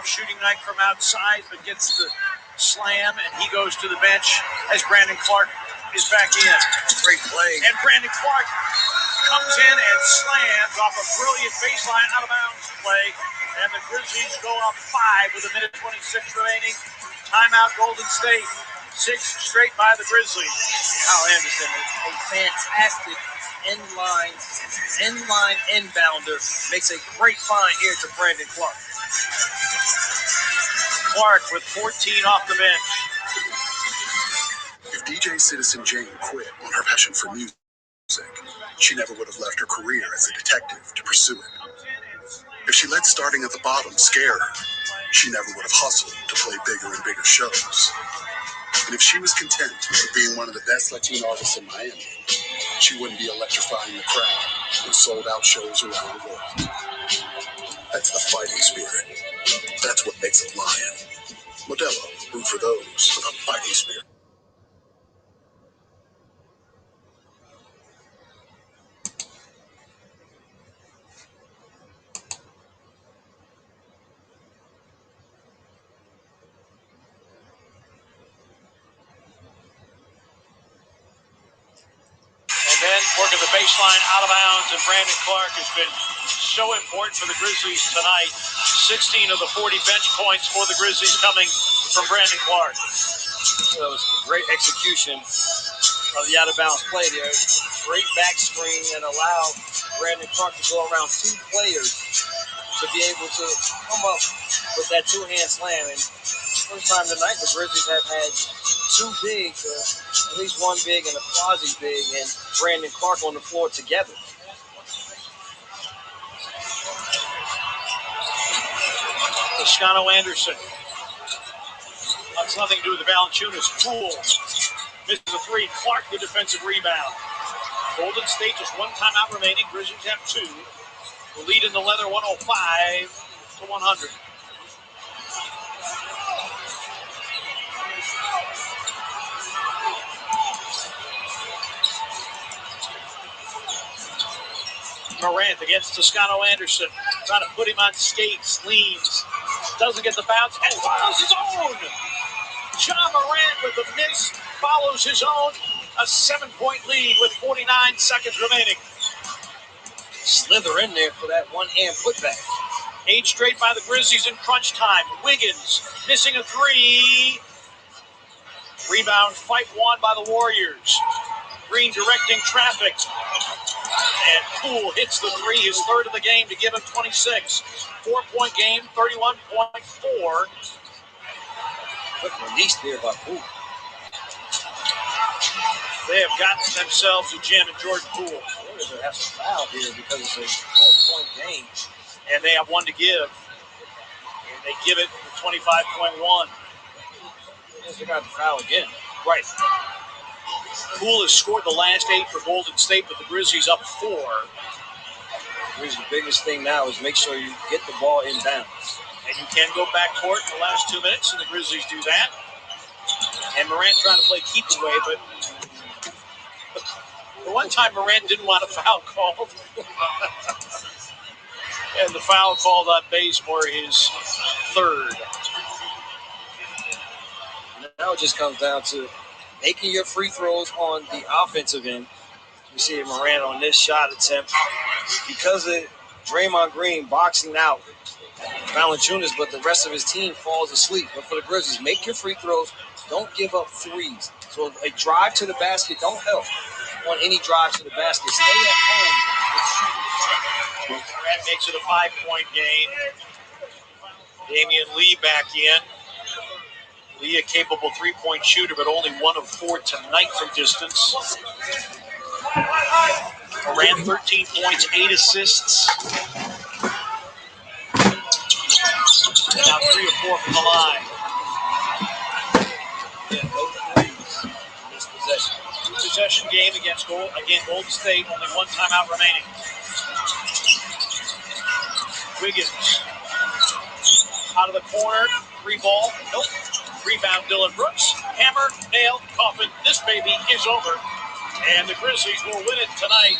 Shooting night from outside, but gets the slam, and he goes to the bench as Brandon Clark is back in. Great play. And Brandon Clark comes in and slams off a brilliant baseline out of bounds play, and the Grizzlies go up 5 with 1:26 remaining. Timeout, Golden State. 6 straight by the Grizzlies. Kyle Anderson, a fantastic inline inbounder, makes a great find here to Brandon Clark. Clark with 14 off the bench. If DJ Citizen Jane quit on her passion for music, she never would have left her career as a detective to pursue it. If she let starting at the bottom scare her, she never would have hustled to play bigger and bigger shows. And if she was content with being one of the best Latino artists in Miami, she wouldn't be electrifying the crowd with sold-out shows around the world. That's the fighting spirit. That's what makes a lion. Modelo, root for those with a fighting spirit. And then working the baseline out of bounds, and Brandon Clark has been so important for the Grizzlies tonight. 16 of the 40 bench points for the Grizzlies coming from Brandon Clark. That was great execution of the out-of-bounds play there. Great back screen that allowed Brandon Clark to go around 2 players to be able to come up with that two-hand slam. And first time tonight, the Grizzlies have had 2 bigs, at least 1 big and a quasi-big, and Brandon Clark on the floor together. Toscano Anderson. That's nothing to do with the Valanciunas. Poole misses a 3. Clark the defensive rebound. Golden State just 1 timeout remaining. Grizzlies have 2. The lead in the leather 105-100. Morant against Toscano Anderson. Trying to put him on skates. Leans. Doesn't get the bounce. And follows his own. John Morant with the miss. Follows his own. A 7-point lead with 49 seconds remaining. Slither in there for that one-hand putback. 8 straight by the Grizzlies in crunch time. Wiggins missing a 3. Rebound fight won by the Warriors. Green directing traffic. And Poole hits the 3, his 3rd of the game to give him 26. 4-point game, 31.4. Good release there by Poole. They have gotten themselves a gem in Jordan Poole. Warriors have some foul here because it's a 4-point game. And they have 1 to give. And they give it 25.1. They got the foul again. Right. Poole has scored the last 8 for Golden State, but the Grizzlies up 4. The biggest thing now is make sure you get the ball inbounds. And you can go back court in the last 2 minutes, and the Grizzlies do that. And Morant trying to play keep away, but the one time Morant didn't want a foul called. And the foul called on Bazemore, his 3rd. Now it just comes down to making your free throws on the offensive end. You see Morant on this shot attempt. Because of Draymond Green boxing out Valanciunas, but the rest of his team falls asleep. But for the Grizzlies, make your free throws. Don't give up threes. So a drive to the basket, don't help on any drive to the basket. Stay at home with shooters. Morant makes it a 5-point game. Damian Lee back in. Lee, a capable 3-point shooter, but only 1 of 4 tonight from distance. Morant, 13 points, 8 assists. And now 3 of 4 from the line. Yeah, no threes in this possession. 2-possession game against Golden State, only 1 timeout remaining. Wiggins out of the corner, 3 ball, nope. Rebound, Dylan Brooks. Hammer, nail, coffin. This baby is over. And the Grizzlies will win it tonight.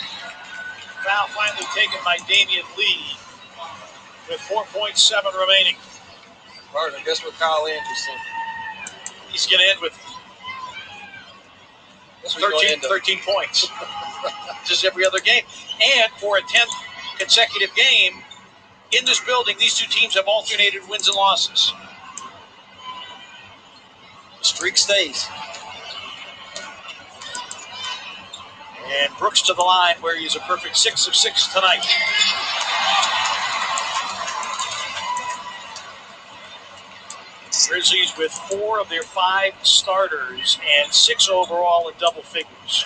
Foul finally taken by Damian Lee with 4.7 remaining. Martin, guess what Kyle Anderson? He's going to end with 13 points. Just every other game. And for a 10th consecutive game in this building, these two teams have alternated wins and losses. The streak stays. And Brooks to the line where he's a perfect 6 of 6 tonight. Grizzlies with 4 of their 5 starters and 6 overall in double figures.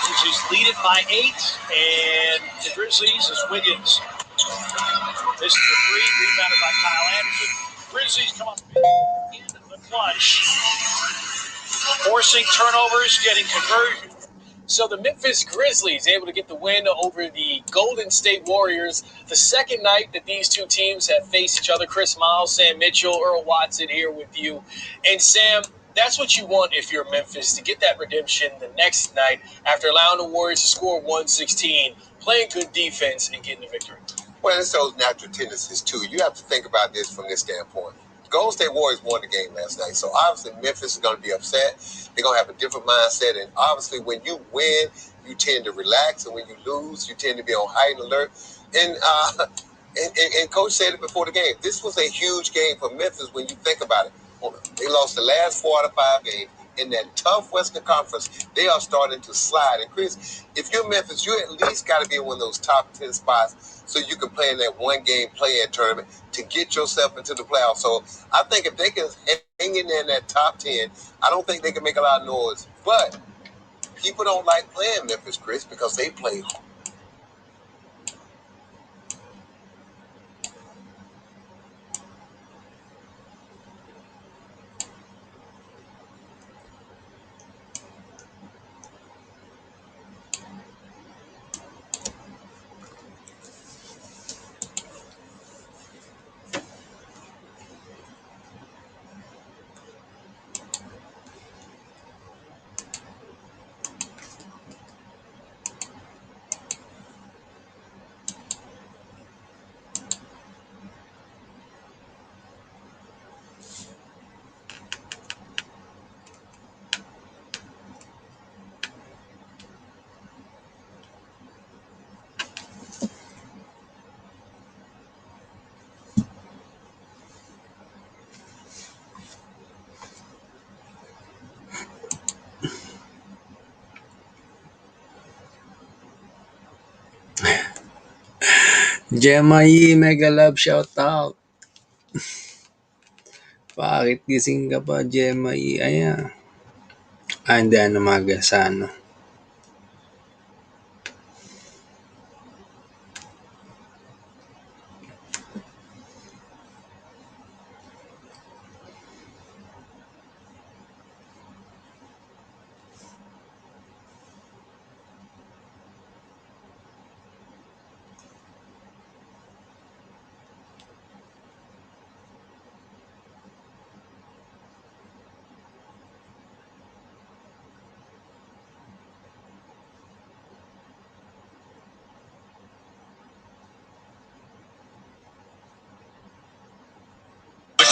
Grizzlies lead it by 8, and the Grizzlies is Wiggins. This is the 3, rebounded by Kyle Anderson. Grizzlies come up in the clutch, forcing turnovers, getting conversion. So the Memphis Grizzlies able to get the win over the Golden State Warriors. The second night that these two teams have faced each other. Chris Miles, Sam Mitchell, Earl Watson here with you. And Sam, that's what you want if you're Memphis, to get that redemption the next night after allowing the Warriors to score 116, playing good defense and getting the victory. Well, it's those natural tendencies, too. You have to think about this from this standpoint. Golden State Warriors won the game last night, so obviously Memphis is going to be upset. They're going to have a different mindset, and obviously when you win, you tend to relax, and when you lose, you tend to be on heightened alert. And Coach said it before the game. This was a huge game for Memphis when you think about it. They lost the last 4 out of 5 games. In that tough Western Conference, they are starting to slide. And Chris, if you're Memphis, you at least got to be in one of those top 10 spots so you can play in that one-game play-in tournament to get yourself into the playoffs. So I think if they can hang in there in that top 10, I don't think they can make a lot of noise. But people don't like playing Memphis, Chris, because they play hard. Jemai, mega love shout out. Bakit gising ka pa, Jemai? Ayan. Hindi na umaga sa ano.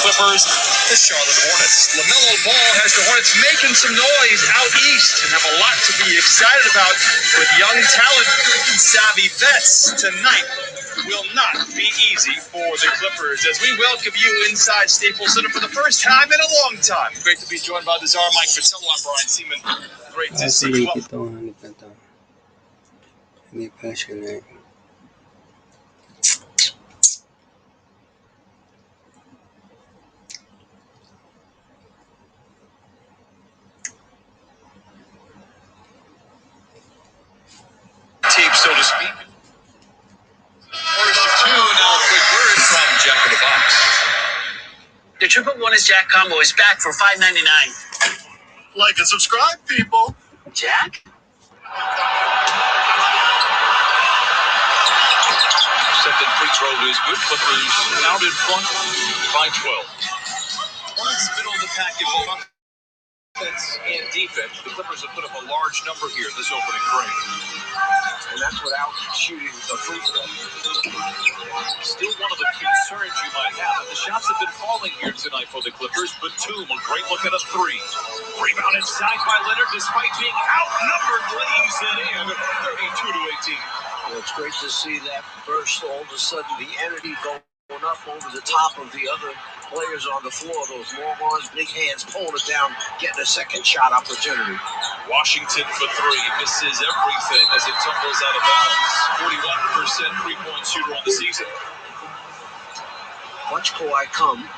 Clippers, the Charlotte Hornets. LaMelo Ball has the Hornets making some noise out east and have a lot to be excited about with young talent and savvy vets. Tonight will not be easy for the Clippers as we welcome you inside Staples Center for the first time in a long time. Great to be joined by the czar Mike Fratello. I'm Brian Seaman. Great to see you. Hindi pa siya na. Team, so to speak. First two, now a quick word from Jack in the Box. The triple bonus Jack combo is back for $5.99. Like and subscribe, people. Jack? Second free throw is good. Clippers out in front by 12. Hornets middle of the pack. If offense and defense. The Clippers have put up a large number here this opening frame. And that's without shooting the free throw. Still one of the concerns you might have. The shots have been falling here tonight for the Clippers. Batum, a great look at a three. Rebound inside by Leonard, despite being outnumbered, lays it in, 32-18. Well, it's great to see that burst. All of a sudden, the energy going up over the top of the other players on the floor. Those long arms, big hands, pulling it down, getting a second shot opportunity. Washington for three, misses everything as it tumbles out of bounds. 41% three-point shooter on the season. Watch Kawhi come.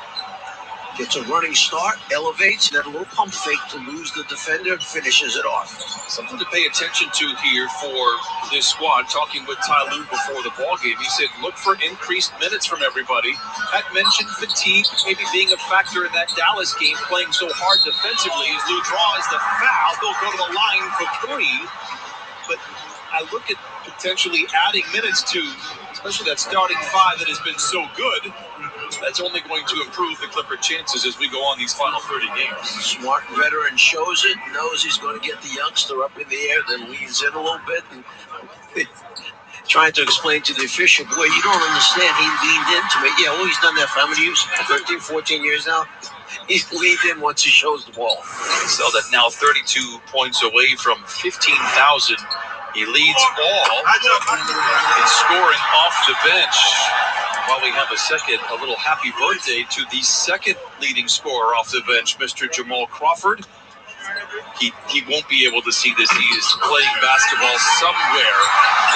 Gets a running start, elevates, and then a little pump fake to lose the defender, finishes it off. Something to pay attention to here for this squad. Talking with Ty Lue before the ballgame, he said, look for increased minutes from everybody. Had mentioned fatigue maybe being a factor in that Dallas game, playing so hard defensively. As Lue draws the foul, they'll go to the line for three. But I look at potentially adding minutes to, especially that starting five that has been so good. That's only going to improve the Clipper chances as we go on these final 30 games. Smart veteran shows it, knows he's going to get the youngster up in the air, then leans in a little bit. And trying to explain to the official, boy, you don't understand. He leaned into me. Yeah, well, he's done that for how many years? 13, 14 years now? He's leaned in once he shows the ball. So that now 32 points away from 15,000. He leads all in scoring off the bench. While we have a little happy birthday to the second leading scorer off the bench, Mr. Jamal Crawford. He won't be able to see this. He is playing basketball somewhere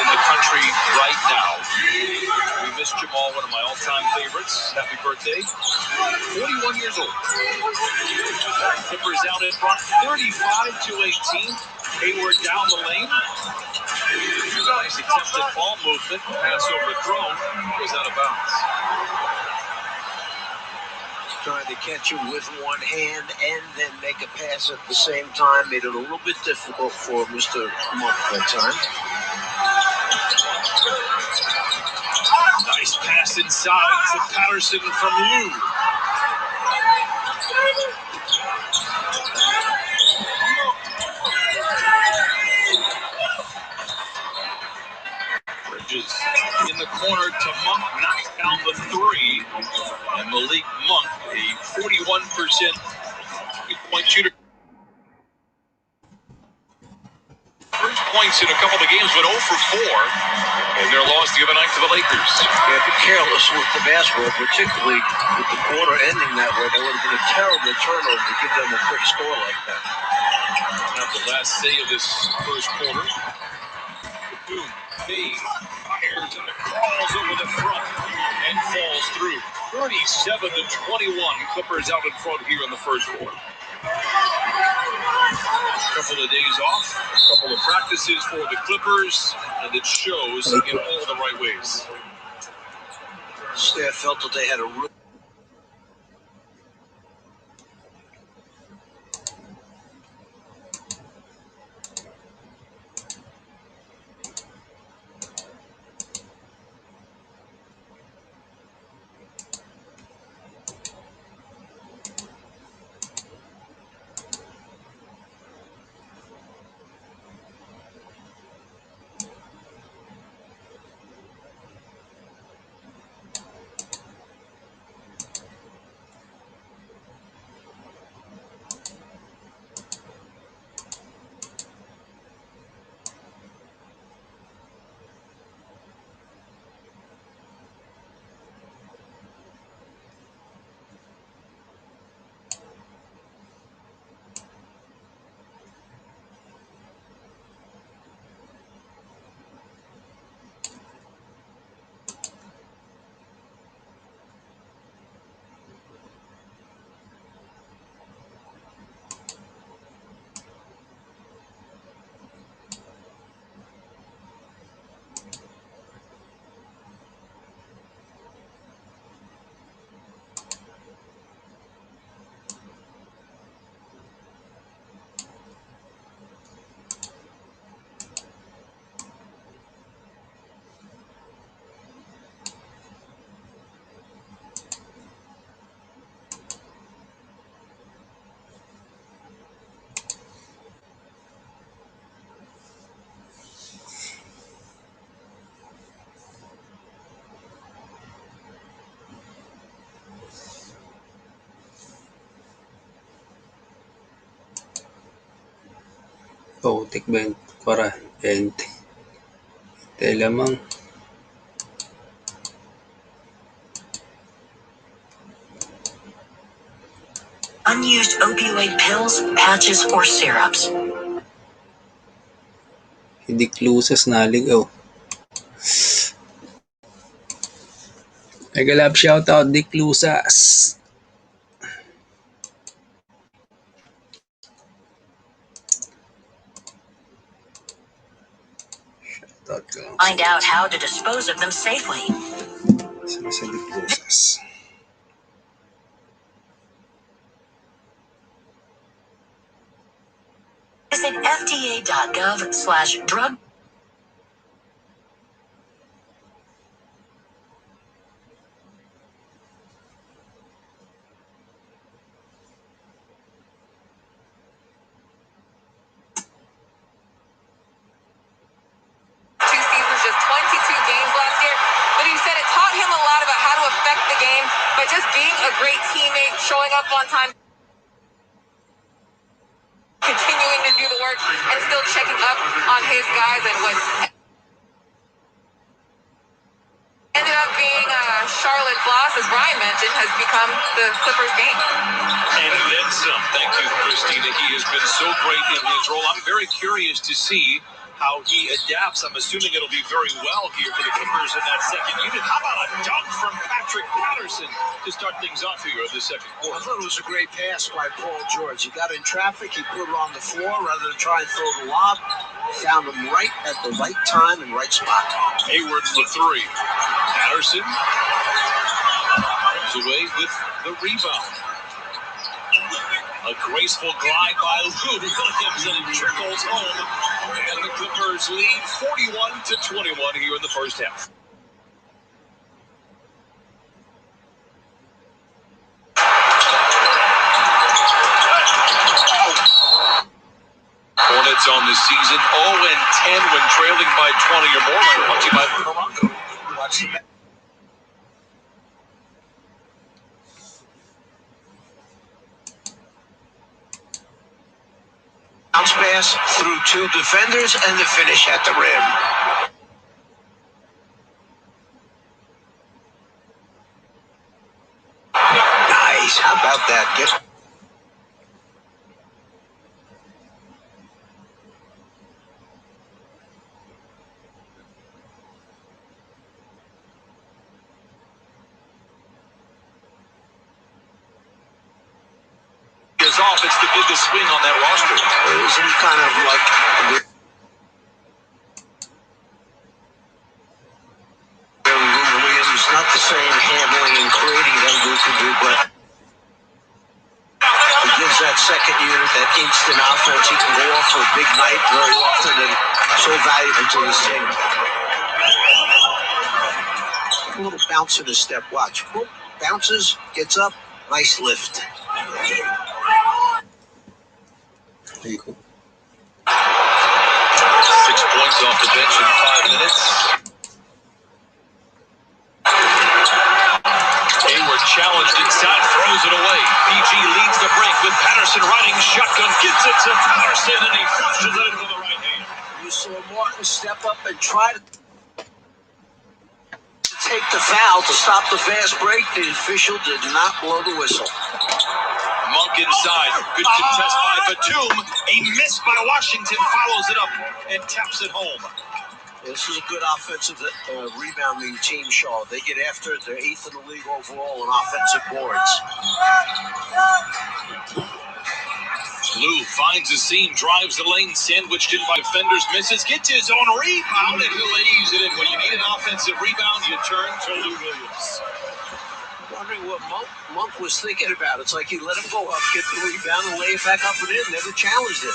in the country right now. We miss Jamal, one of my all-time favorites. Happy birthday. 41 years old. Clippers out in front, 35-18. Hayward down the lane. Nice attempted ball movement. Pass overthrown. Goes out of bounds. Trying to catch him with one hand and then make a pass at the same time. Made it a little bit difficult for Mr. Monk that time. Nice pass inside to Patterson from Lue. Bridges in the corner to Monk, knocks down the three. And Malik Monk, a 41% three-point shooter. First points in a couple of games, but 0 for 4. And their loss the other night to the Lakers. Yeah, be careless with the basketball, particularly with the quarter ending that way. That would have been a terrible turnover to give them a quick score like that. Now the last say of this first quarter. Boom, fires and crawls over the front and falls through. 37-21. Clippers out in front here in the first quarter. Couple of days off, couple of practices for the Clippers, and it shows in all the right ways. Staff felt that they had a real Putik 20 para 20. Tay lamang. Unused opioid pills, patches, or syrups. Hindi Clusas naligaw. Mega love shoutout, Dick Lusas. Shoutout ka lang. Find out how to dispose of them safely. Saan sa Dick Lusas? Visit fda.gov/drug. Two seasons, just 22 games last year. But he said it taught him a lot about how to affect the game by just being a great teammate, showing up on time, continuing to do the work, and still checking up on his guys. And what ended up being Charlotte's loss, as Brian mentioned, has become the Clippers' game. And then some. Thank you, Christina. He has been so great in his role. I'm very curious to see how he adapts. I'm assuming it'll be very well here for the Clippers in that second unit. How about a dunk from Patrick Patterson to start things off here in the second I quarter? thought it was a great pass by Paul George. He got in traffic, he put it on the floor rather than try and throw the lob. Found him right at the right time and right spot. Hayward for three. Patterson comes away with the rebound. A graceful glide by Lou Williams, and it trickles home. And the Clippers lead 41-21 here in the first half. Hornets on the season 0-10 when trailing by 20 or more. Brought to you by Morocco. Watch the bounce pass through two defenders and the finish at the rim. Nice. How about that? Is off. It's the biggest swing on that roster. Isn't kind of like Williams, not the same handling and creating that Lou can do, but he gives that second unit that instant offense. He can go off for a big night very often and so valuable to this team. A little bounce in his step. Watch. Boop, bounces, gets up, nice lift. Ayun ko. 6 points off the bench in 5 minutes. Hayward challenged inside, throws it away. PG leads the break with Patterson riding shotgun, gets it to Patterson, and he flushes it into the right hand. You saw Martin step up and try to take the foul to stop the fast break. The official did not blow the whistle. Monk inside, good contest by Batum. A miss by Washington, follows it up and taps it home. This is a good offensive rebounding team, Shaw. They get after it. They're 8th in the league overall in offensive boards. Lou finds a seam, drives the lane, sandwiched in by defenders, misses, gets his own rebound, and he'll ease it in. When you need an offensive rebound, you turn to Lou Williams. Wondering what Monk was thinking about. It's like he let him go up, get the rebound, and lay it back up and in. Never challenged it.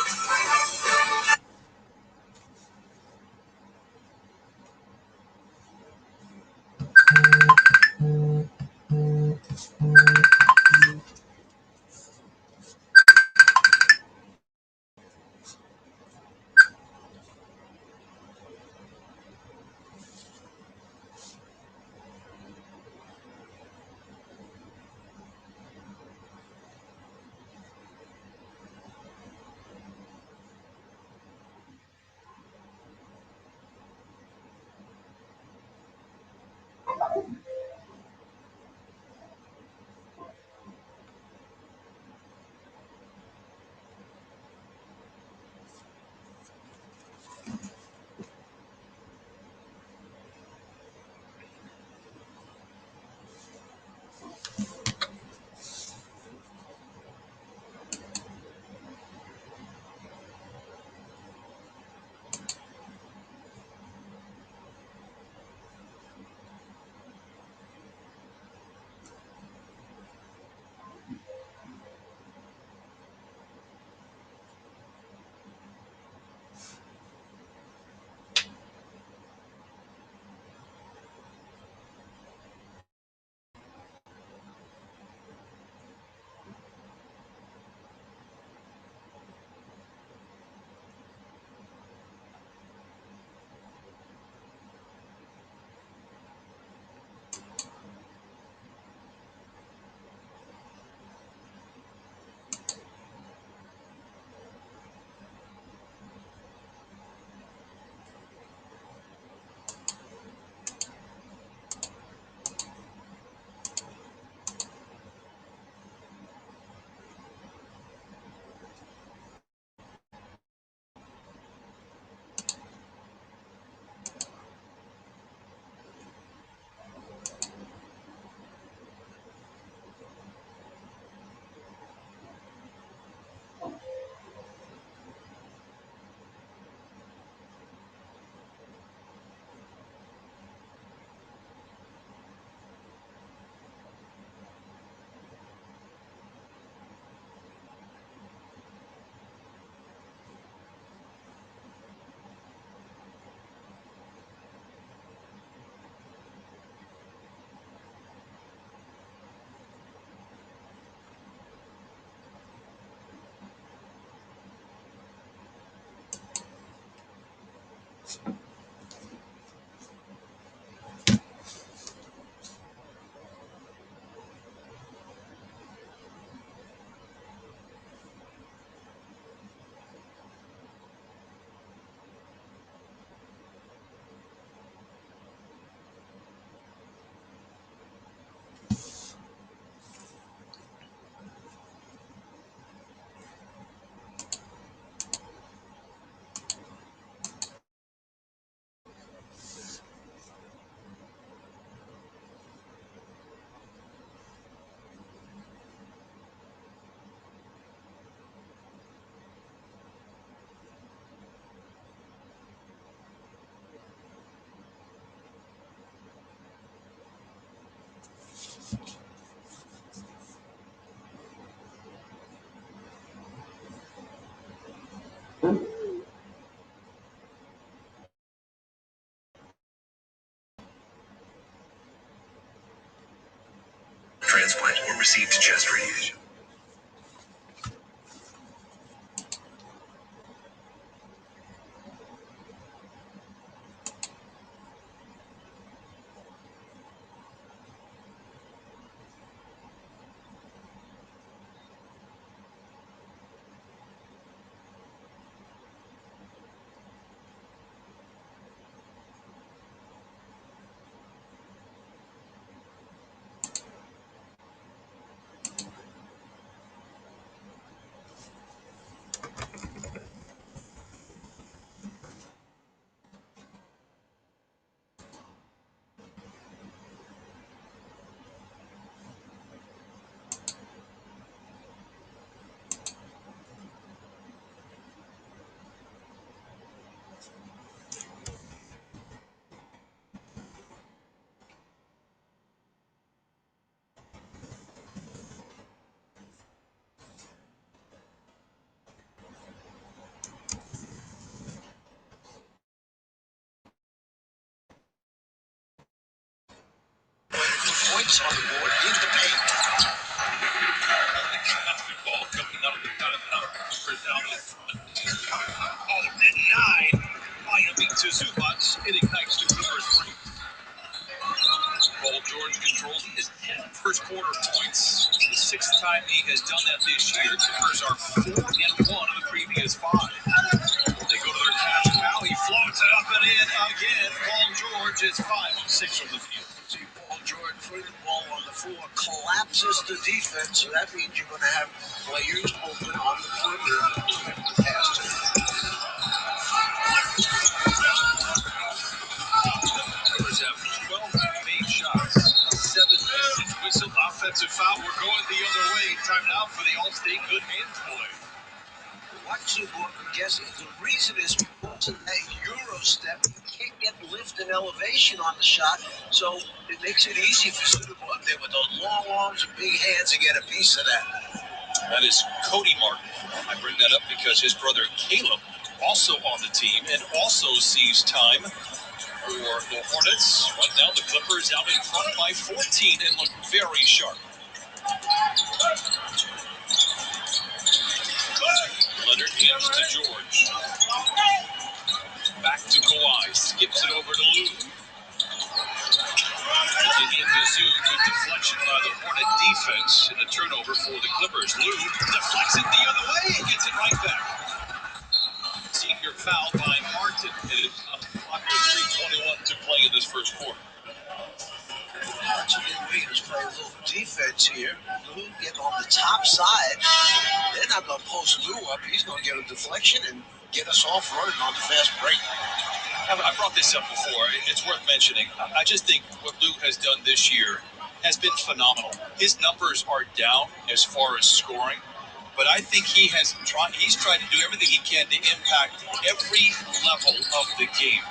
Transplant or received chest radiation. Points on the board in the paint. Ball coming out of the Clippers down in front. Oh, denied by Amita Zubac. It ignites the Clippers' three. Paul George controls his 10 first quarter points. The sixth time he has done that this year. Clippers are 4-1 of the previous 5. They go to their cash cow. He floats it up and in again. Paul George is 5 of 6 from the field. See Paul George putting the ball on the floor collapses the defense, so that means you're going to have players open on the perimeter to the pass to. Clippers have 12 made shots, 7 missed. Whistle, offensive foul. We're going the other way. Time now for the All-State good hands play. Watch Zubac guessing. The reason is because of that Euro step. You can't get lift and elevation on the shot, so it makes it easy for Zubac up there with those long arms and big hands to get a piece of that. That is Cody Martin. I bring that up because his brother Caleb, also on the team, and also sees time for the Hornets. Right now, the Clippers out in front by 14 and look very sharp. Leonard hands to George. Back to Kawhi. Skips it over to Lou. And into Zoo. Good deflection by the Hornet defense. And a turnover for the Clippers. Lou deflects it the other way and gets it right back. Senior foul by Martin. It is on the clock with 3:21 to play in this first quarter. Martin and Williams play a little defense here. Lou getting on the top side. They're not going to post Lou up. He's going to get a deflection and get us off running on the fast break. I brought this up before. It's worth mentioning. I just think what Lou has done this year has been phenomenal. His numbers are down as far as scoring, but I think he's tried to do everything he can to impact every level of the game.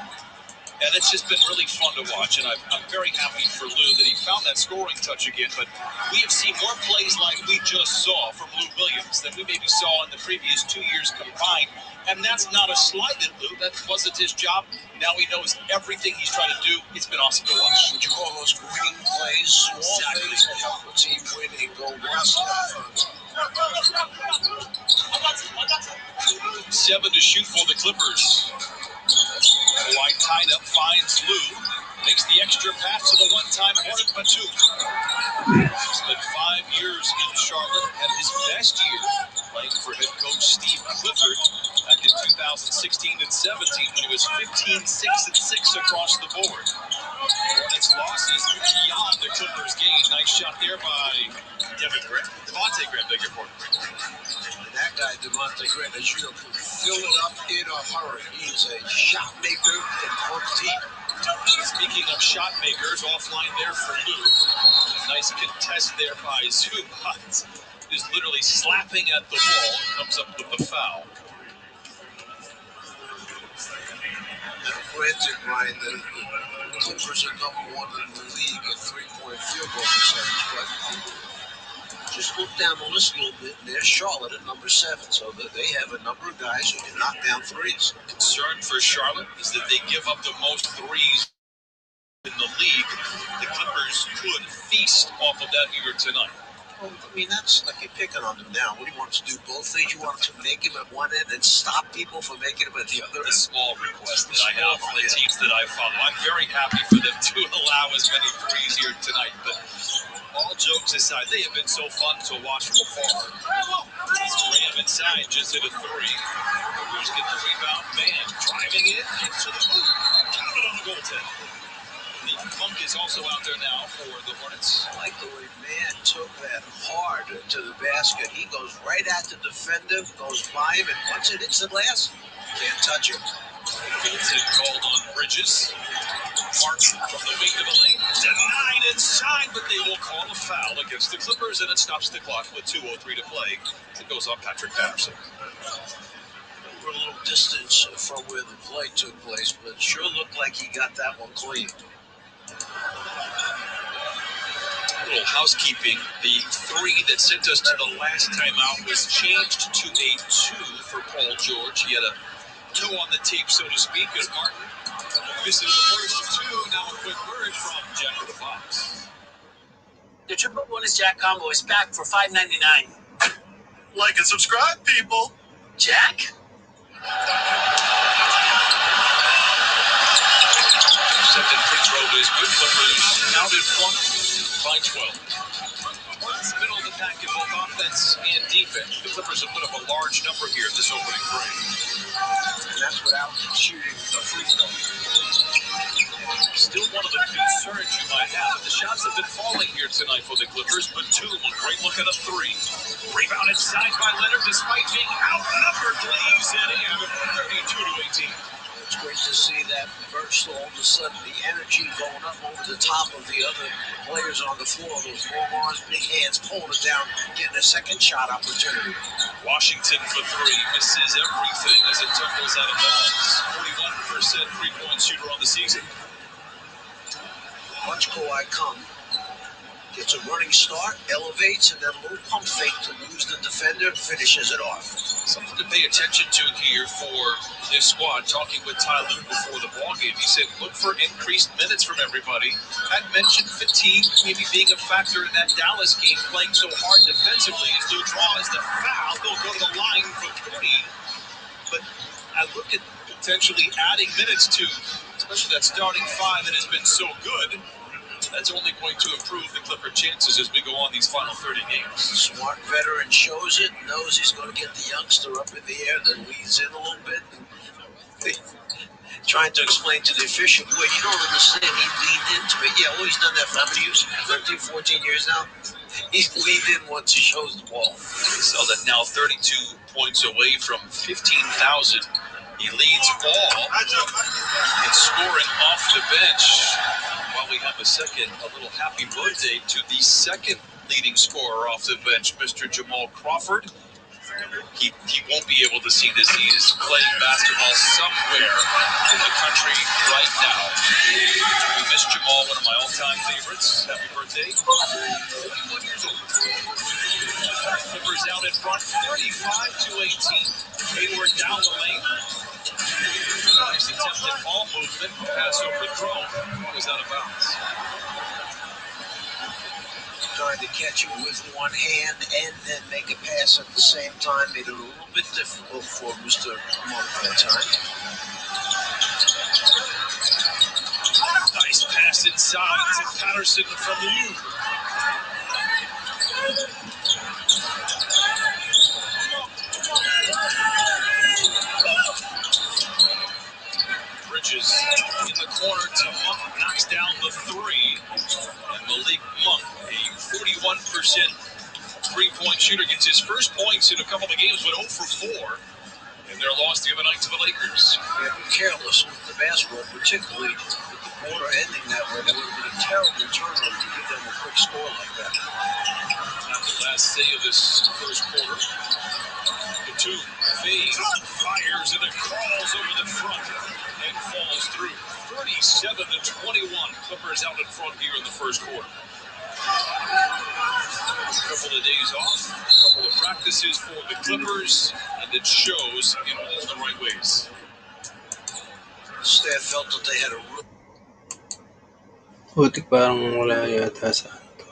And it's just been really fun to watch, and I'm very happy for Lou that he found that scoring touch again. But we have seen more plays like we just saw from Lou Williams than we maybe saw in the previous 2 years combined. And that's not a slight at Lou. That wasn't his job. Now he knows everything he's trying to do. It's been awesome to watch. Would you call those green plays, small things that help the team win and go one step further? 7 to shoot for the Clippers. tied up, finds Lou, makes the extra pass to the one-time Hornet Batum. Spent 5 years in Charlotte, had his best year playing for head coach Steve Clifford back in 2016 and 17 when he was 15, 6, and 6 across the board. Hornets losses beyond the Clippers gain. Nice shot there by Devontae Graham, beg your pardon. And that guy, Devontae Graham, as you know, can fill it up in a hurry. He's a shot maker and comes deep. Speaking of shot makers, offline there for Lou. Nice contest there by Zubac. Who's literally slapping at the wall and comes up with the foul. Now, granted, Ryan, the Clippers are number 1 in the league in three-point field goal percentage, but just look down the list a little bit, and there's Charlotte at number 7, so that they have a number of guys who can knock down threes. Concern for Charlotte is that they give up the most threes in the league. The Clippers could feast off of that here tonight. Well, I mean, that's like you're picking on them now. What do you want to do? Both things? You want to make him at one end and stop people from making him at the other? A small request that I have for the teams that I follow. I'm very happy for them to allow as many threes here tonight, but all jokes aside, they have been so fun to watch from afar. Graham inside just hit a 3. Clippers get the rebound. Man driving it into the hoop. Count it on the goaltend. The Funk is also out there now for the Hornets. I like the way Man took that hard to the basket. He goes right at the defender, goes by him, and once it hits the glass, can't touch him. Middleton called on Bridges. Martin from the wing to the lane. Denied inside, but they will call a foul against the Clippers, and it stops the clock with 2:03 to play. It goes on Patrick Patterson. We're a little distance from where the play took place, but it sure looked like he got that one clean. A little housekeeping. The 3 that sent us to the last timeout was changed to a 2 for Paul George. He had a 2 on the tape, so to speak, as Martin misses the first 2. Now a quick word from Jack of the Fox. The triple bonus Jack combo is back for $5.99. Like and subscribe, people. Jack? Second free throw is good. Clippers out in front by 12. Hornets middle of the pack in both offense and defense. The Clippers have put up a large number here in this opening frame. And that's without shooting a free throw. Still one of the concerns you might have. The shots have been falling here tonight for the Clippers, but 2, a great look at a 3. Rebound inside by Leonard, despite being outnumbered, lays it in, 32-18. It's great to see that burst. All of a sudden, the energy going up over the top of the other players on the floor. Those long arms, big hands, pulling it down, getting a second shot opportunity. Washington for 3, misses everything as it tumbles out of bounds. 41% three-point shooter on the season. Watch Kawhi come. Gets a running start, elevates, and then a little pump fake to lose the defender, finishes it off. Something to pay attention to here for this squad. Talking with Ty Lue before the ballgame, he said, look for increased minutes from everybody. Had mentioned fatigue maybe being a factor in that Dallas game, playing so hard defensively. As Lue draws the foul, they'll go to the line for 3. But I look at potentially adding minutes to, especially that starting 5 that has been so good. That's only going to improve the Clipper chances as we go on these final 30 games. Smart veteran shows it, knows he's going to get the youngster up in the air, then leads in a little bit. Trying to explain to the official, boy, you don't understand, he leaned into it. Yeah, well, he's done that for how many years? 13, 14 years now? He's leaned in once he shows the ball. So that now 32 points away from 15,000. He leads all in scoring off the bench. While we have a little happy birthday to the second leading scorer off the bench, Mr. Jamal Crawford. He won't be able to see this. He is playing basketball somewhere in the country right now. We miss Jamal, one of my all-time favorites. Happy birthday. 41 years old. Clippers out in front, 35-18. Hayward down the lane. Nice attempted ball movement. Pass overthrown. Was out of bounds. Trying to catch it with one hand and then make a pass at the same time made it a little bit difficult for Mr. Monk that time. Gets inside to Patterson from the loop. Bridges in the corner to Monk, knocks down the three. And Malik Monk, a 41% three-point shooter, gets his first points in a couple of games, went 0 for 4 in their loss the other night to the Lakers. Yeah, be careless with the basketball, particularly with the quarter ending that way. That would have been a terrible turnover to give them a quick score like that. The last day of this first quarter. Batum fades, fires, and it crawls over the front and falls through. 37-21. Clippers out in front here in the first quarter. A couple of days off, a couple of practices for the Clippers, and it shows in all the right ways. The staff felt that they had a real Buti parang wala yata sa ano to.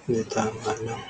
Hindi tama lang.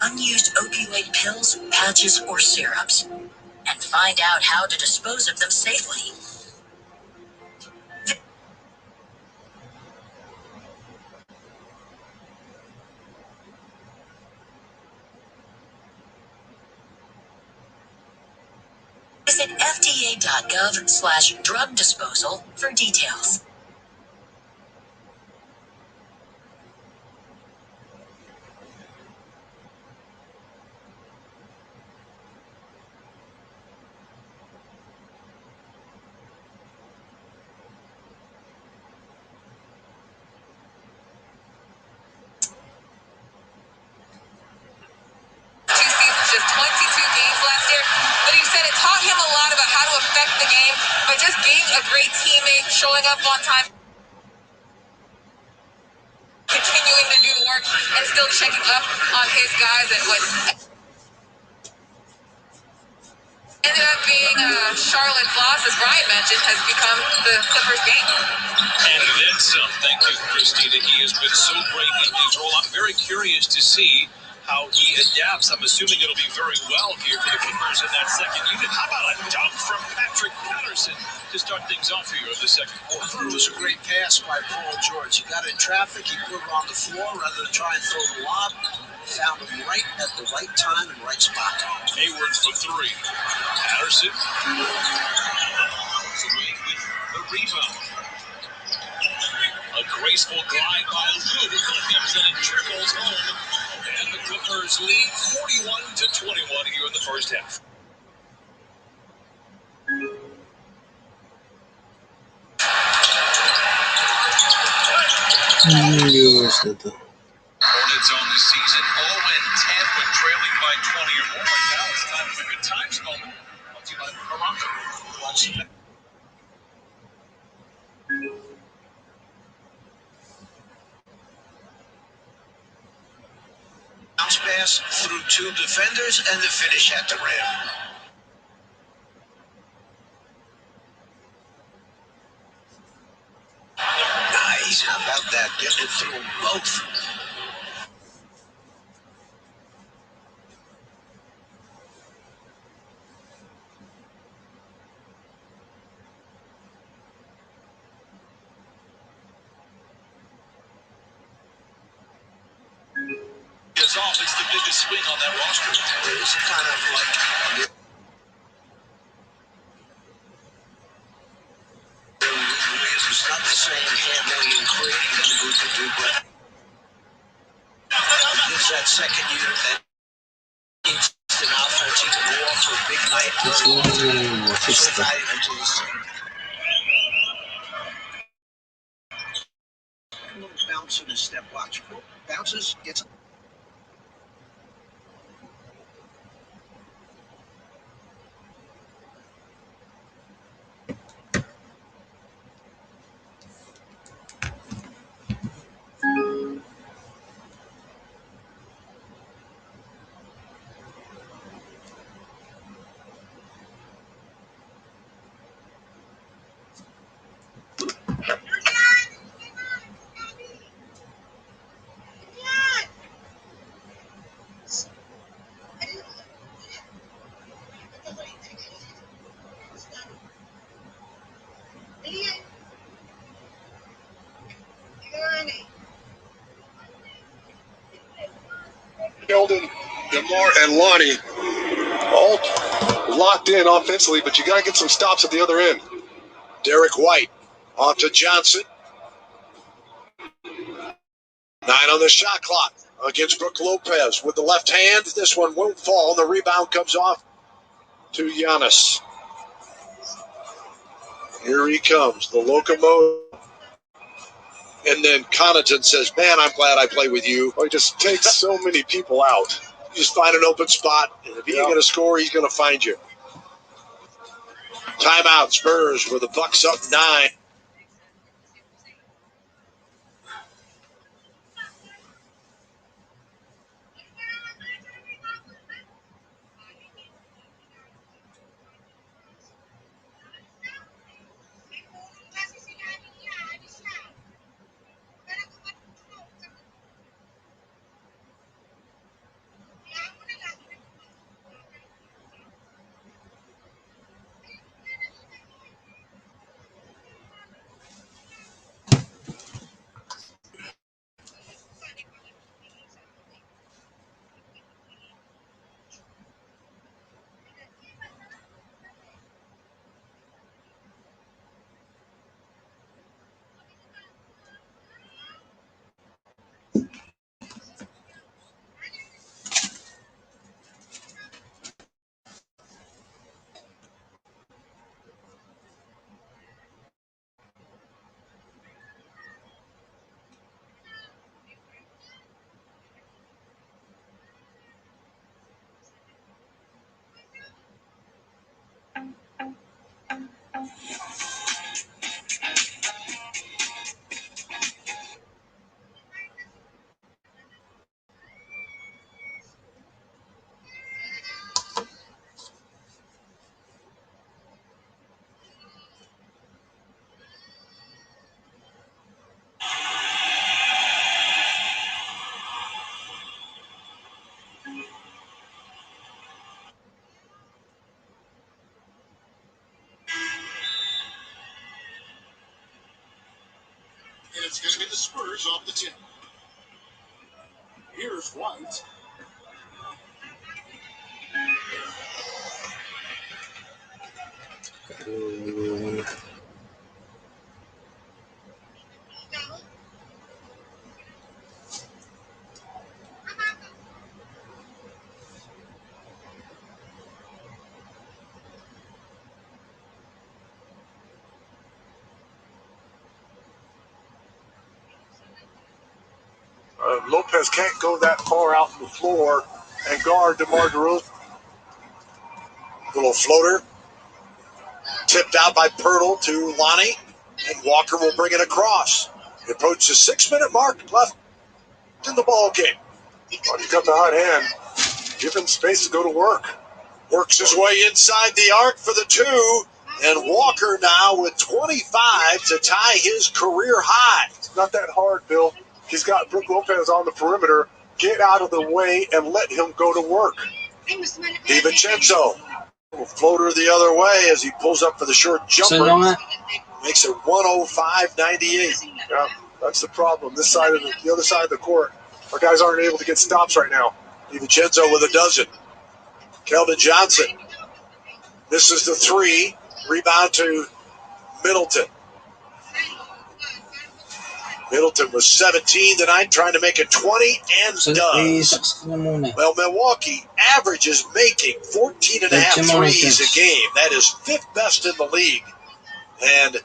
Unused opioid pills, patches, or syrups, and find out how to dispose of them safely. Visit fda.gov/drug disposal for details. Just 22 games last year, but he said it taught him a lot about how to affect the game by just being a great teammate, showing up on time, continuing to do the work, and still checking up on his guys. And what ended up being Charlotte's loss, as Brian mentioned, has become the Clippers' game. And then some. Thank you, Christina. He has been so great in his role. I'm very curious to see how he adapts. I'm assuming it'll be very well here for the Clippers in that second unit. How about a dunk from Patrick Patterson to start things off here in the second quarter? I thought it was a great pass by Paul George. He got in traffic, he put it on the floor rather than try and throw the lob. Found him right at the right time and right spot. Hayward's for three. Patterson away with the rebound. A graceful glide by Lou, who comes in and trickles home. And the Clippers lead 41-21 here in the first half. Viewers na to. Hornets red zone this season, 0-10 when trailing by 20 or more. Now it's time for the good times moment. Brought to you by Balong. Bounce pass through two defenders and the finish at the rim. Nice. How about that? Getting it through both. It's off. It's the biggest swing on that roster. It's kind of like it's not the same handling and creating that we could do, but it's that second year that needs an offense. He can go off for a big night. So valuable to the team. A little bounce in his step watch. Bounces, gets. Sheldon, DeMar, and Lonnie all locked in offensively, but you got to get some stops at the other end. Derek White off to Johnson. 9 on the shot clock against Brook Lopez with the left hand. This one won't fall. The rebound comes off to Giannis. Here he comes, the locomotive. And then Connaughton says, man, I'm glad I play with you. He just takes so many people out. You just find an open spot, and if he ain't going to score, he's going to find you. Timeout, Spurs with the Bucks up 9. And it's going to be the Spurs off the tip. Here's White. Lopez can't go that far out on the floor and guard DeMar DeRozan. Little floater. Tipped out by Pirtle to Lonnie. And Walker will bring it across. It approaches the 6-minute mark left in the ball game. Well, he's got the hot hand. Give him space to go to work. Works his way inside the arc for the 2. And Walker now with 25 to tie his career high. It's not that hard, Bill. He's got Brook Lopez on the perimeter. Get out of the way and let him go to work. DiVincenzo. Floater the other way as he pulls up for the short jumper. Makes it 105-98. Yeah, that's the problem. This side of the other side of the court, our guys aren't able to get stops right now. DiVincenzo with a dozen. Keldon Johnson misses the 3. Rebound to Middleton. Middleton was 17 tonight, trying to make it 20 and does. Well, Milwaukee averages making 14.5 threes a game. That is 5th best in the league. And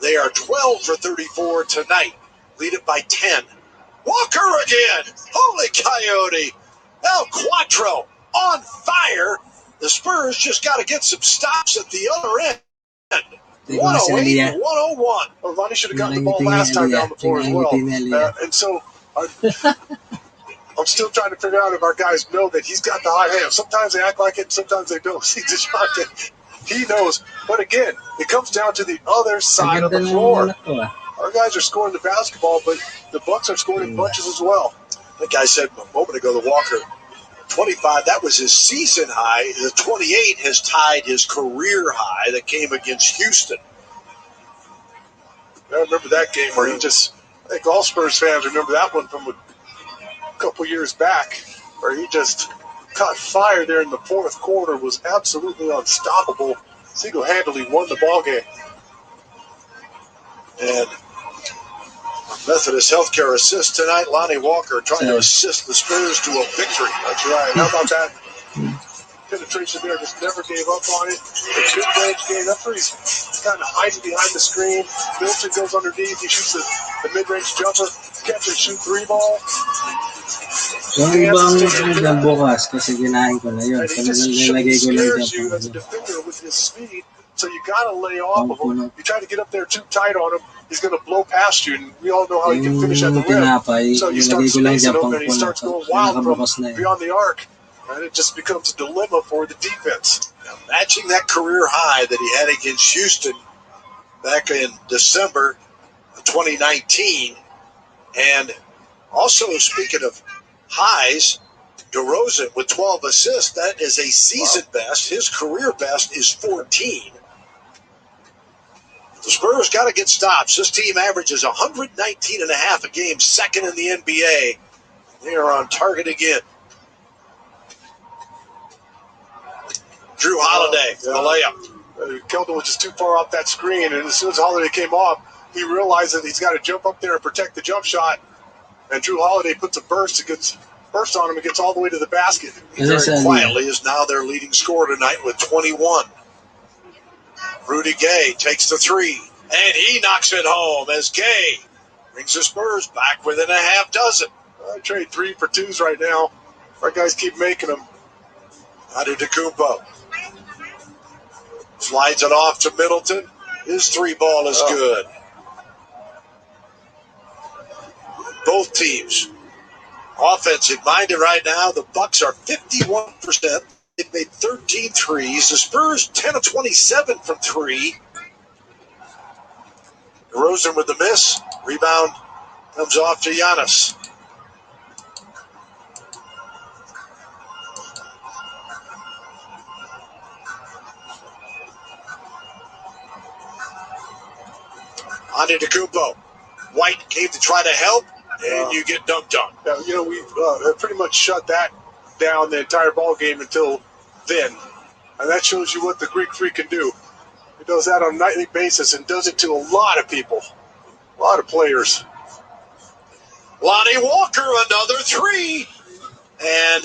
they are 12 for 34 tonight. Lead it by 10. Walker again. Holy coyote. El Quattro on fire. The Spurs just got to get some stops at the other end. 108-101. Well, Lonnie should have gotten the ball last time down the floor as well. And so I'm still trying to figure out if our guys know that he's got the hot hand. Sometimes they act like it, sometimes they don't. He knows. But again, it comes down to the other side of the floor. Our guys are scoring the basketball, but the Bucks are scoring in bunches as well. I think I said a moment ago that Walker, 25, that was his season high. The 28 has tied his career high that came against Houston. I remember that game where I think all Spurs fans remember that one from a couple years back, where he just caught fire there in the fourth quarter, was absolutely unstoppable, single-handedly won the ball game. And Methodist Healthcare assist tonight. Lonnie Walker trying to assist the Spurs to a victory. That's right. How about that penetration there? Just never gave up on it. A mid-range game. That's where he's kind of hiding behind the screen. Middleton goes underneath. He shoots the mid-range jumper. Catch and shoot 3 ball. Yung ibang ng bukas kasi ginahin ko na yun. And he just scares you as a defender with his speed. So you got to lay off of him. You try to get up there too tight on him, he's going to blow past you. And we all know how he can finish at the rim. So you start spacing him, and he starts going wild from beyond the arc. And it just becomes a dilemma for the defense. Now, matching that career high that he had against Houston back in December of 2019. And also, speaking of highs, DeRozan with 12 assists. That is a season best. His career best is 14. The Spurs got to get stops. This team averages 119.5 a game, second in the NBA. They are on target again. Drew Holiday for the layup. Keldon was just too far off that screen, and as soon as Holiday came off, he realized that he's got to jump up there and protect the jump shot. And Drew Holiday puts a burst on him and gets all the way to the basket. Very quietly is now their leading scorer tonight with 21. Rudy Gay takes the 3, and he knocks it home as Gay brings the Spurs back within a half dozen. I trade 3 for 2s right now. Our guys keep making them. Antetokounmpo slides it off to Middleton. His 3 ball is good. Both teams offensive-minded right now. The Bucks are 51%. They've made 13 threes. The Spurs 10 of 27 from 3. DeRozan with the miss. Rebound comes off to Giannis. Antetokounmpo. White came to try to help, and you get dunked on. We've pretty much shut that down the entire ball game until then. And that shows you what the Greek Freak can do. He does that on a nightly basis and does it to a lot of people, a lot of players. Lonnie Walker, another 3. And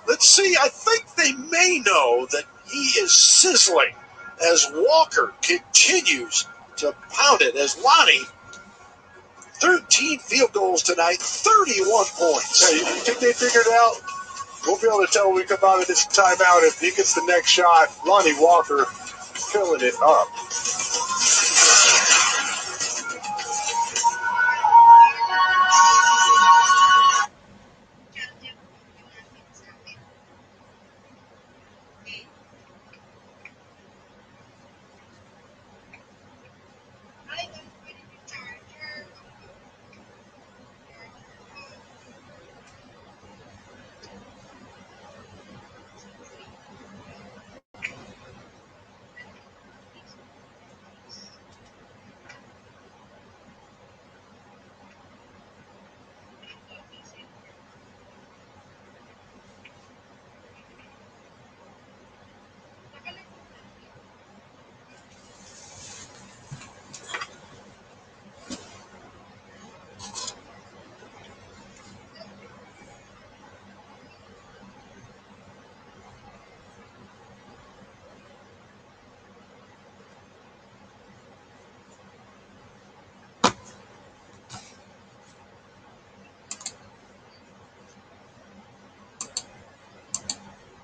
let's see, I think they may know that he is sizzling as Walker continues to pound it as Lonnie 13 field goals tonight, 31 points. Yeah, you think they figured it out? We'll be able to tell when we come out of this timeout if he gets the next shot. Lonnie Walker filling it up.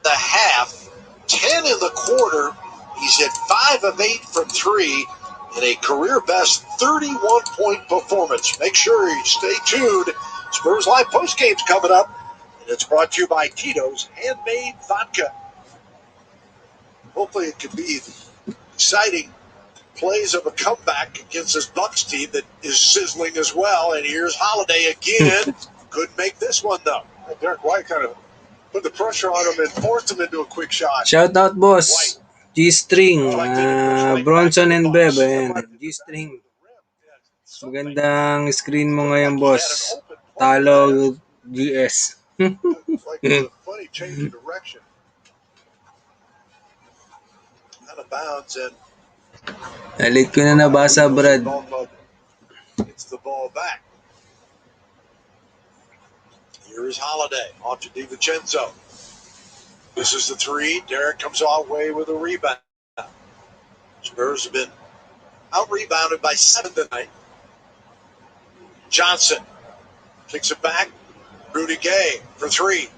The half, 10 in the quarter. He's hit 5 of 8 from 3 in a career-best 31-point performance. Make sure you stay tuned. Spurs Live postgame's coming up, and it's brought to you by Tito's Handmade Vodka. Hopefully it could be exciting plays of a comeback against this Bucks team that is sizzling as well. And here's Holiday again. Couldn't make this one, though. Derek White kind of put the pressure on him and forced him into a quick shot. Shout out, boss. G-String, Bronson and Bev. Ayan, G-String. Magandang screen mo ngayon, boss. Talo GS. Like a funny change of direction. Out of bounds and Nalit ko na nabasa, Brad. It's the ball back. Here's Holiday off to DiVincenzo. This is the 3. Derek comes all the way with a rebound. Spurs have been out-rebounded by 7 tonight. Johnson kicks it back. Rudy Gay for 3.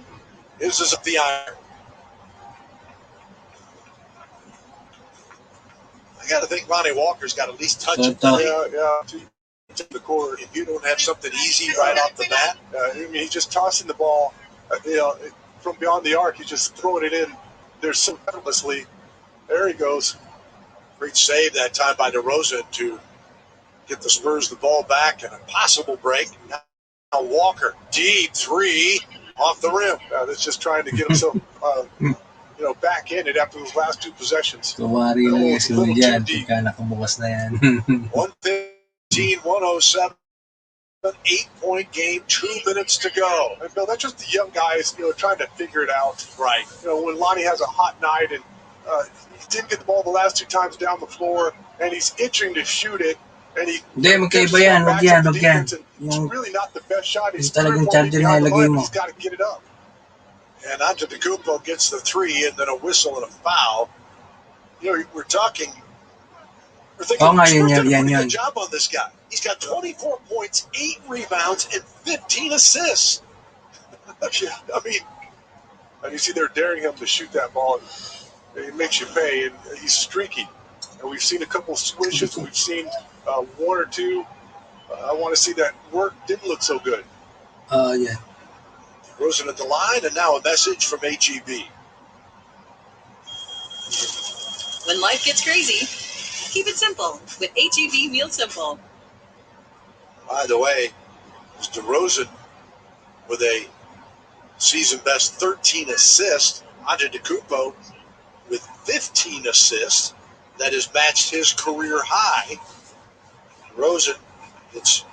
This is up the iron. I got to think Lonnie Walker's got at least touch it. Yeah. To the court. If you don't have something easy right off the bat. I mean, he's just tossing the ball, from beyond the arc. He's just throwing it in there so effortlessly. There he goes. Great save that time by DeRozan to get the Spurs the ball back and a possible break. Now Walker, deep 3 off the rim. That's just trying to get himself, backhanded after those last 2 possessions. Kumari lang yung sila dyan. Pagka nakabukas na yan. 115-107. 8-point game, 2 minutes to go. And Bill, that's just the young guys, trying to figure it out. Right. When Lonnie has a hot night and he didn't get the ball the last 2 times down the floor, and he's itching to shoot it, and he magkaiba yan, wag yan. It's really not the best shot. He's talagang charger na ilagay mo. He's got to get it up. And Antetokounmpo gets the 3, and then a whistle and a foul. We're thinking yan. Good job on this guy. He's got 24 points, 8 rebounds, and 15 assists. I mean, and you see they're daring him to shoot that ball. It makes you pay, and he's streaky. And we've seen a couple swishes. We've seen 1 or 2. I want to see that work. Didn't look so good. Yeah. Rosen at the line, and now a message from HEB. When life gets crazy, keep it simple with HEB Meal Simple. By the way, it's DeRozan with a season-best 13 assists. Antetokounmpo with 15 assists. That has matched his career high. DeRozan gets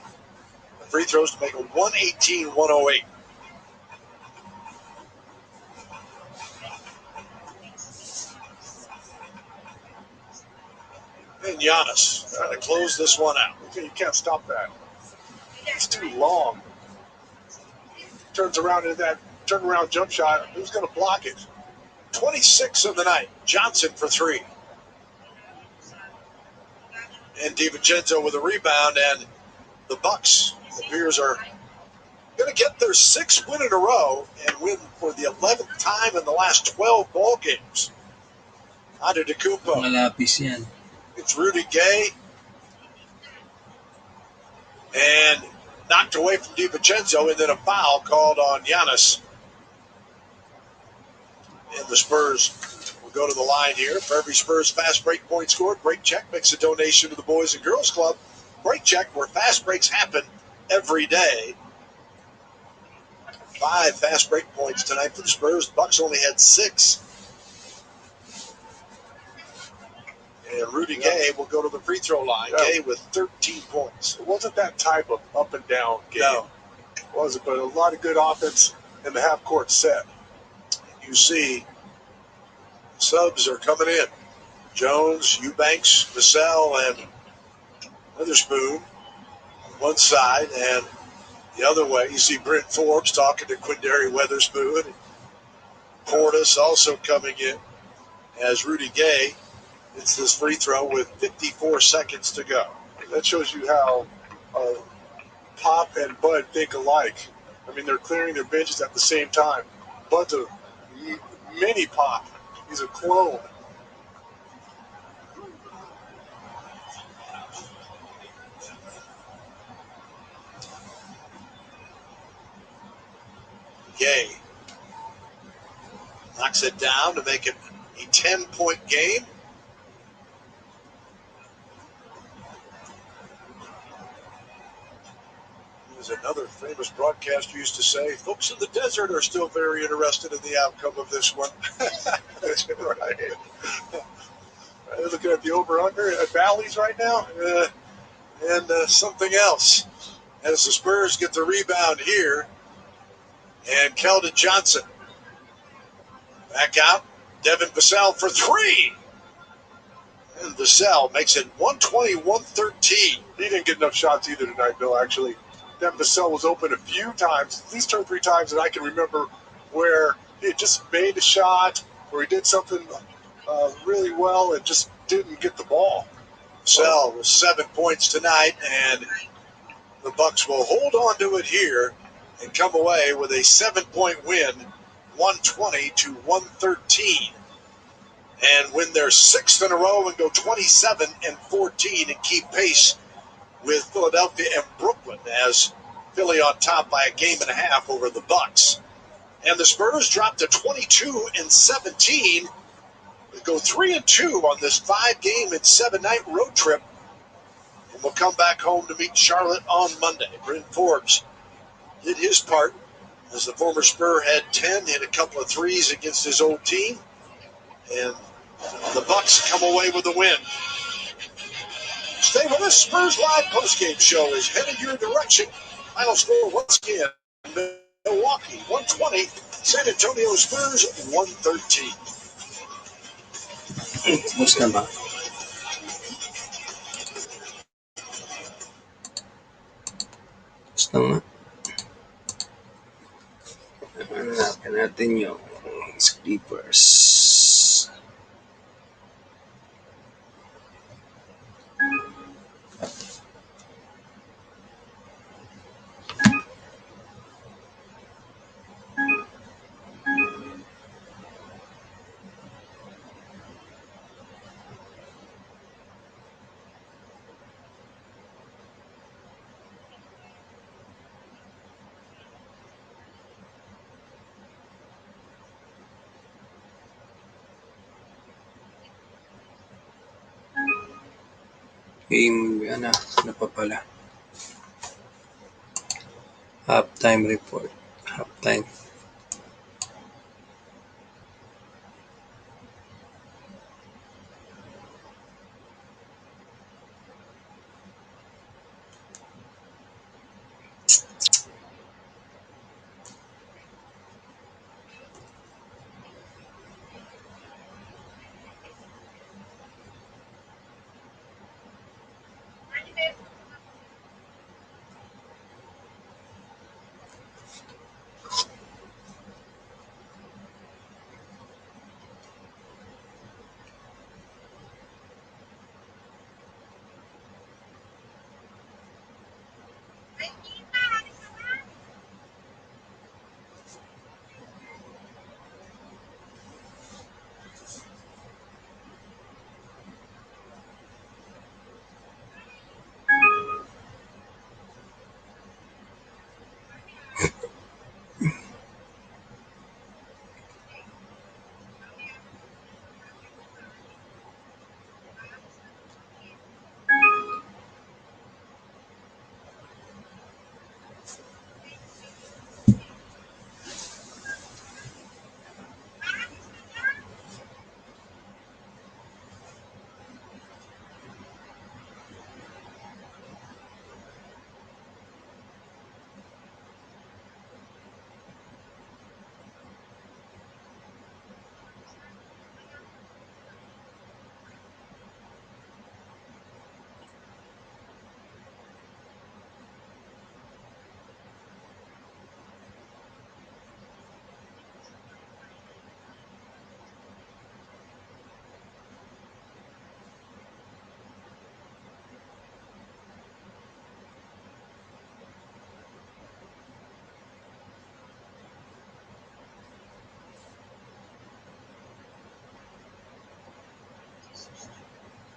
free throws to make it 118-108. And Giannis trying to close this one out. You can't stop that. It's too long. Turns around in that turnaround jump shot. Who's going to block it? 26 of the night. Johnson for 3. And DiVincenzo with a rebound, and the Bucks appears are going to get their 6th win in a row and win for the 11th time in the last 12 ball games. Antetokounmpo. Malapis yan. It's Rudy Gay. And knocked away from DiVincenzo, and then a foul called on Giannis. And the Spurs will go to the line here. For every Spurs fast break point scored, Break Check makes a donation to the Boys and Girls Club. Break Check, where fast breaks happen every day. 5 fast break points tonight for the Spurs. The Bucks only had 6. And Rudy Gay will go to the free throw line. Gay with 13 points. It wasn't that type of up and down game. No. It wasn't, but a lot of good offense in the half-court set. You see, subs are coming in. Jones, Eubanks, Vassell, and Witherspoon on one side, and the other way, you see Brent Forbes talking to Quindary Witherspoon. Portis also coming in as Rudy Gay. It's this free throw with 54 seconds to go. That shows you how Pop and Bud think alike. I mean, they're clearing their benches at the same time. Bud's a mini Pop. He's a clone. Gay knocks it down to make it a 10-point game. As another famous broadcaster used to say, folks in the desert are still very interested in the outcome of this one. That's right. Looking at the over-under at Valleys right now, and something else. As the Spurs get the rebound here, and Keldon Johnson back out. Devin Vassell for 3. And Vassell makes it 120-113. He didn't get enough shots either tonight, Bill, actually. Devin Vassell was open a few times, at least 2 or 3 times that I can remember, where he had just made a shot, or he did something really well and just didn't get the ball. Vassell with 7 points tonight, and the Bucks will hold on to it here and come away with a 7-point win, 120-113. And win their 6th in a row and go 27-14 and keep pace with Philadelphia and Brooklyn as Philly on top by a game and a half over the Bucks. And the Spurs drop to 22-17. They go 3-2 on this 5-game and 7-night road trip. And we'll come back home to meet Charlotte on Monday. Brent Forbes did his part as the former Spur had 10, hit a couple of threes against his old team. And the Bucks come away with the win. Stay with us. Spurs Live postgame show is headed your direction. Final score once again, Milwaukee 120, San Antonio Spurs 113. Tapos na ba? Tapos na nga. Hanapin natin yung Clippers. Game, ano pa pala? Halftime report. Halftime.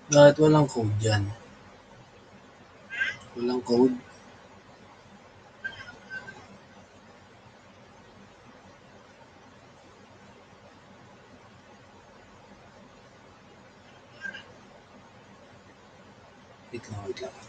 Bakit walang code dyan? Walang code? Wait lang.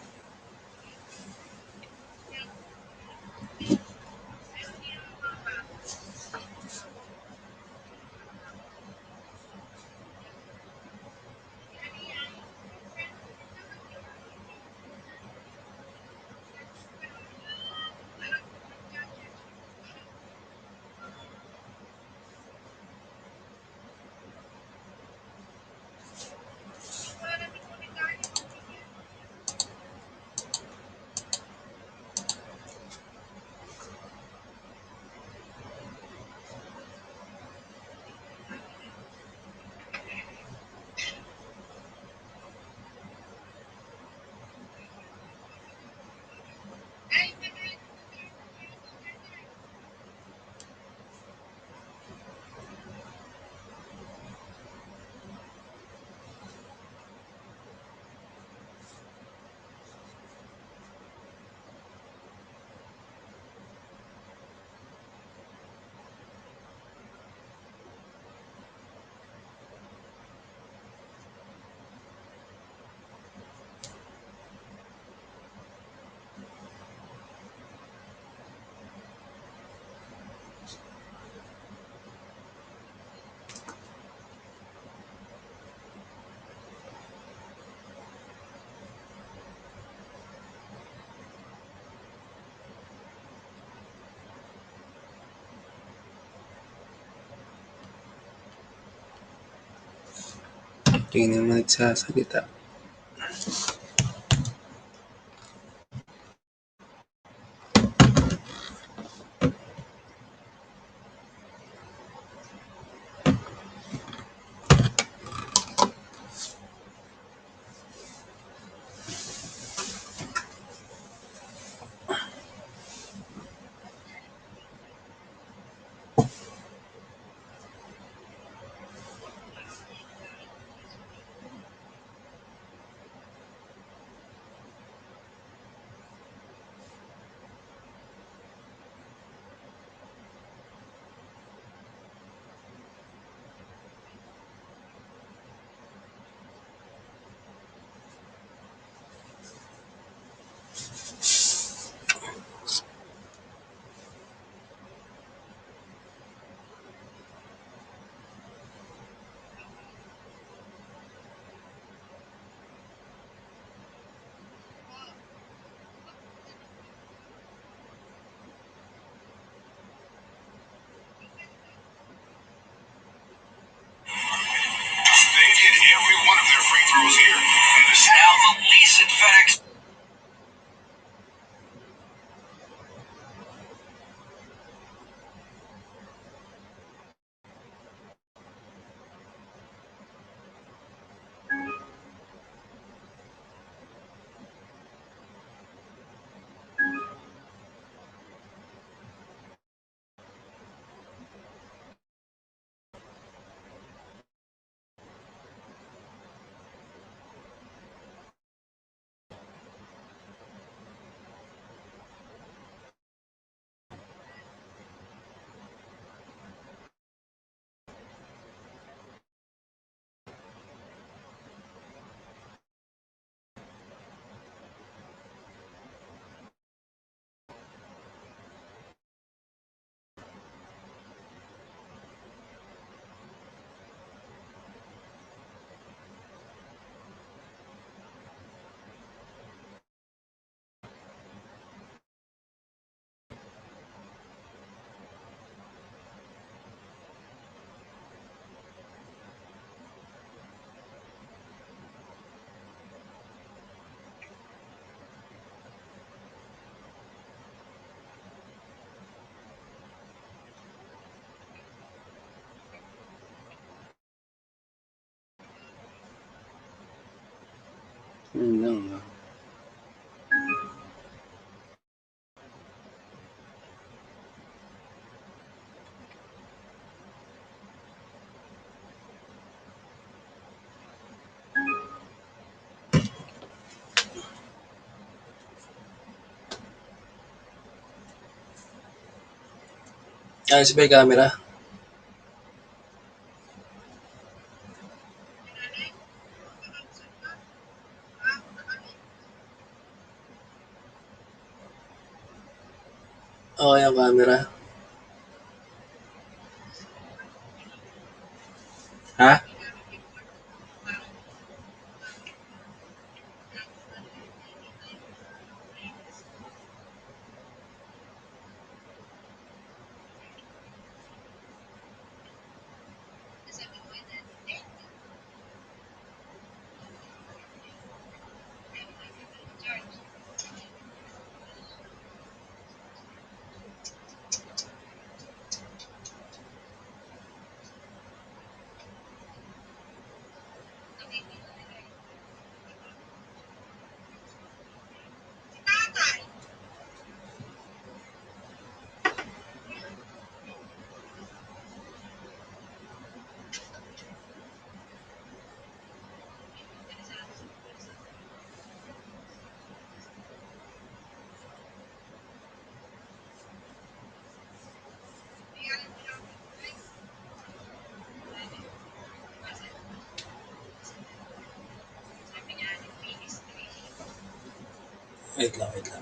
Hindi naman nagsasalita. Yun lang. Ayos ba yung camera? Okay ang camera. Ha? Wait lang, wait lang.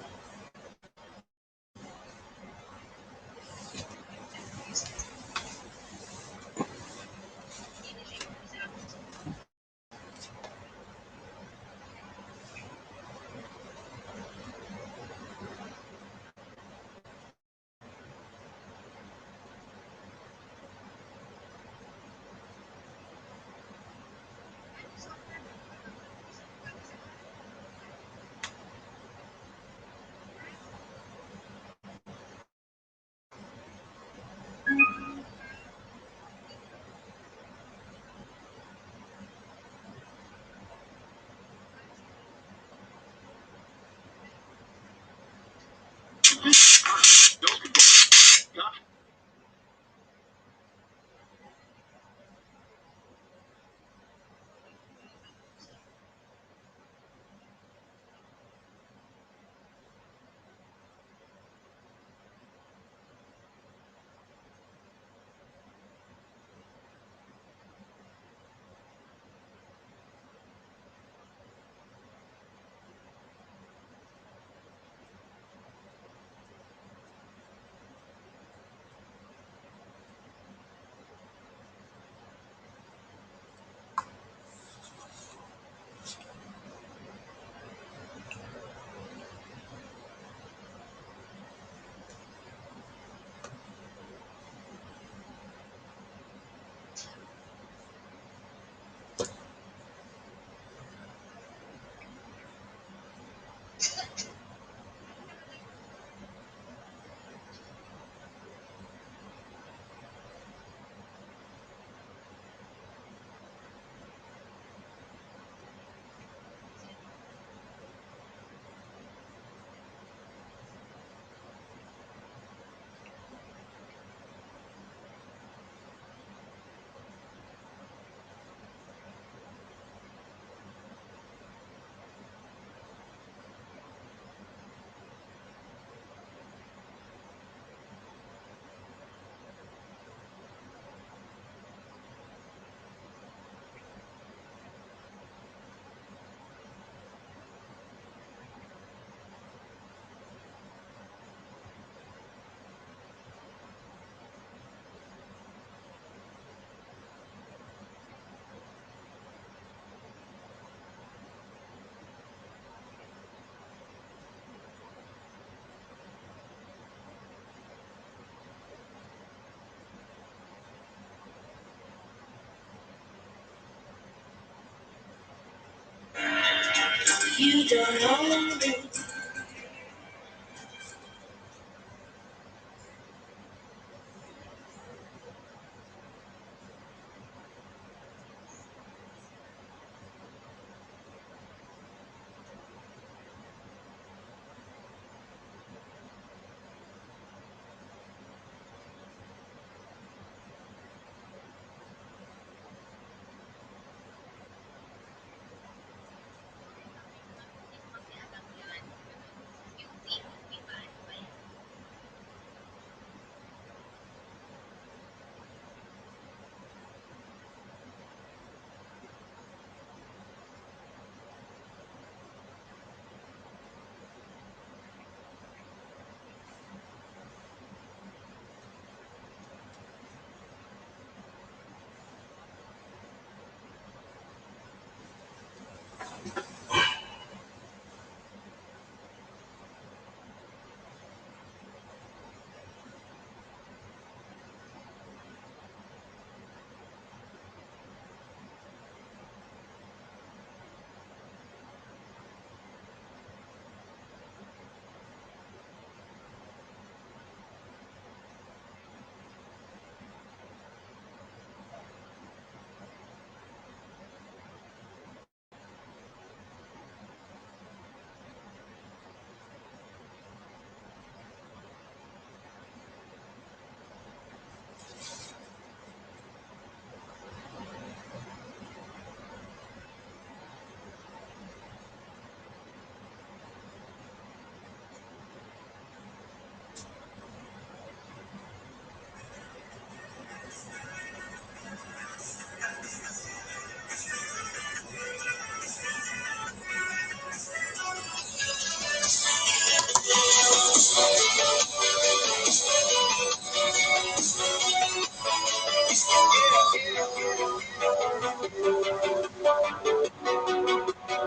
You don't know me.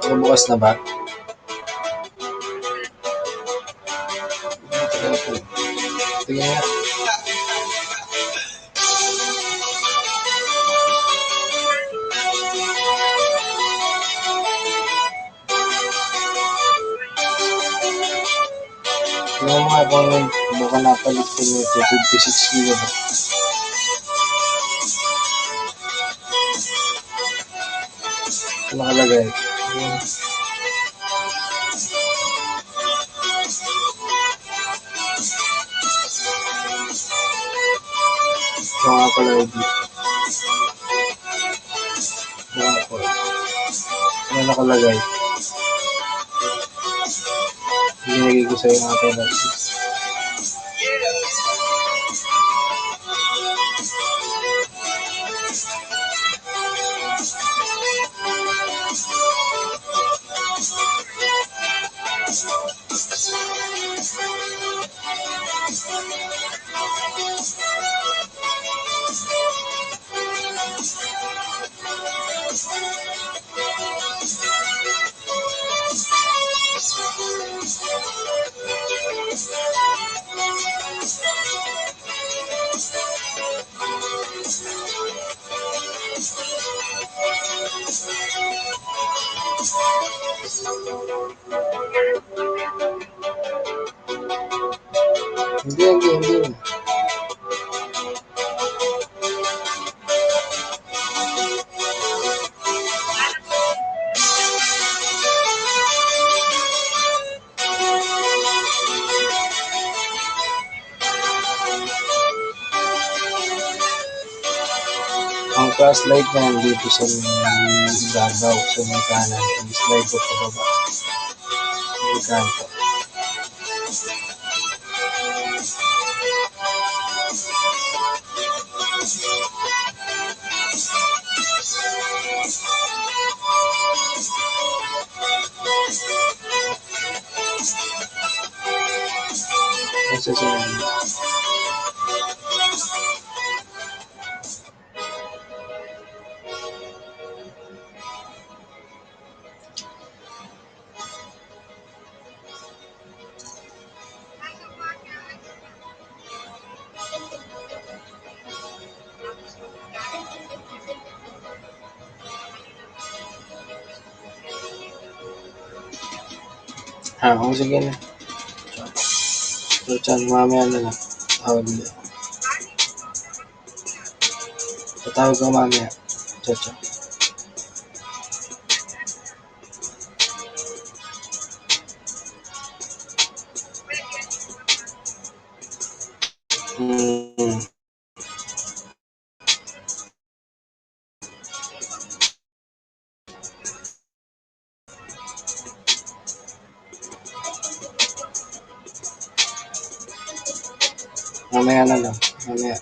Bukas na ba? Tingnan nga. Tingnan mo nga kung baka napalit ko nito. 56 kilo ba? Ano nakalagay? Ito nga pala ID. Ano nakalagay? Binigay ko sa'yo nga pala. Hindi. Ang class light na nandito sa ibabaw sa may kanan. Ang slide ko pababa. May kanto. Kasi sa sige na. So, chan, mamaya na lang. Tatawag ko mamaya. Ciao. Mamaya na lang. Mamaya.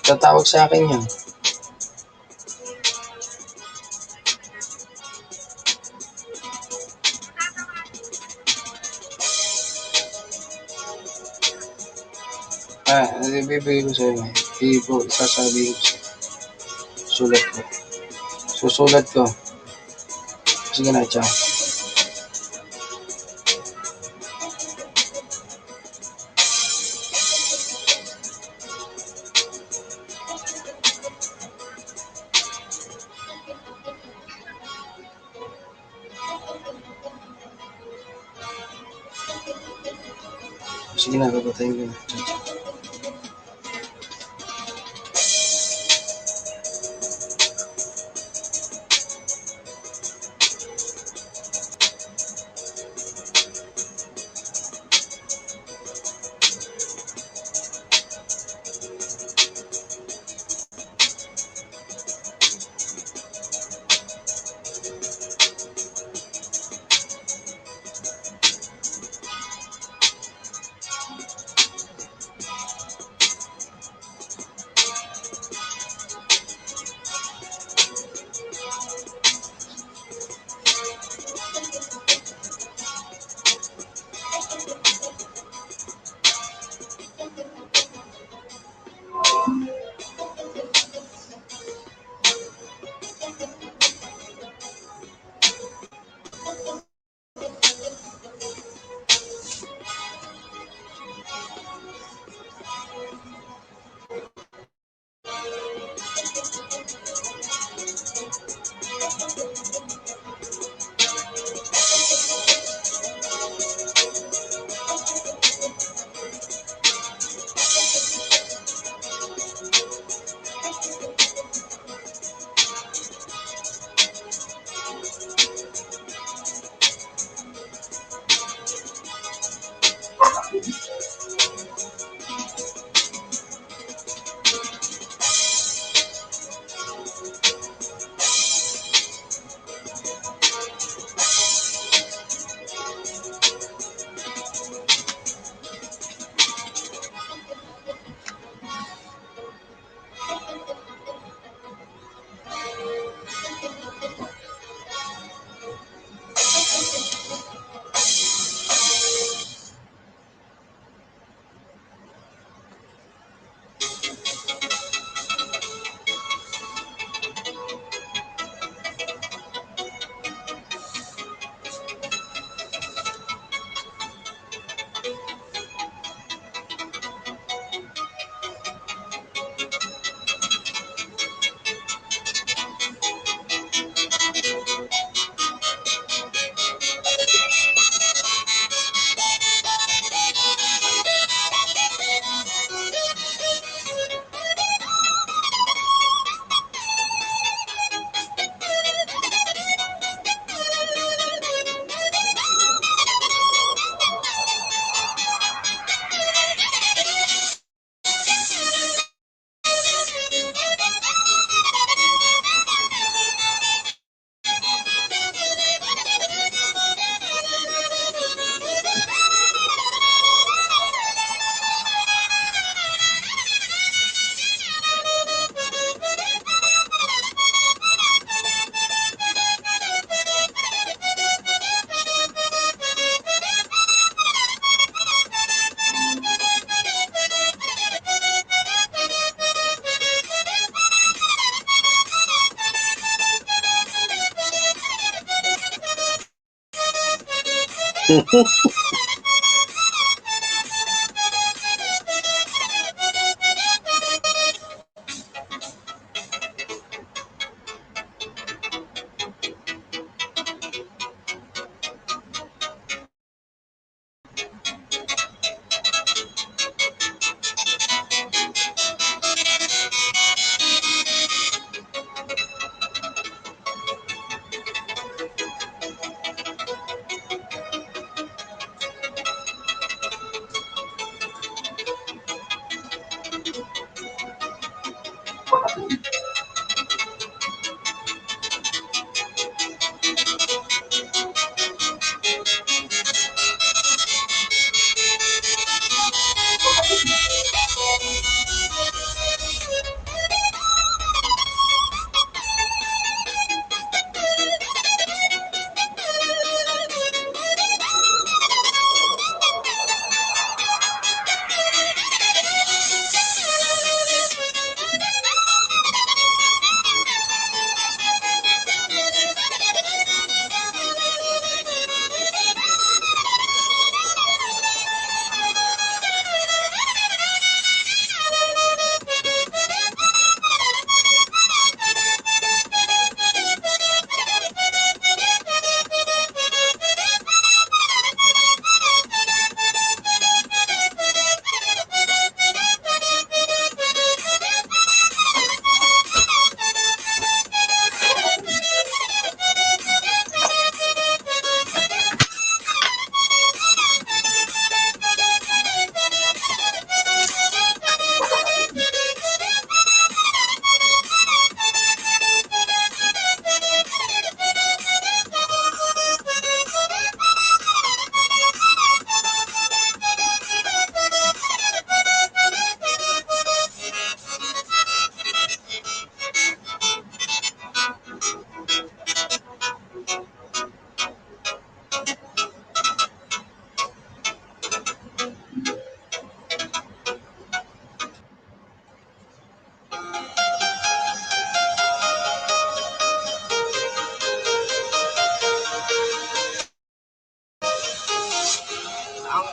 Tatawag sa akin yan. Bibigay ko sa'yo. Sasabihin ko sa'yo. Sulat ko. Susulat ko. Sige na, ciao. Sige na, babatayin ko na. Ciao. I'm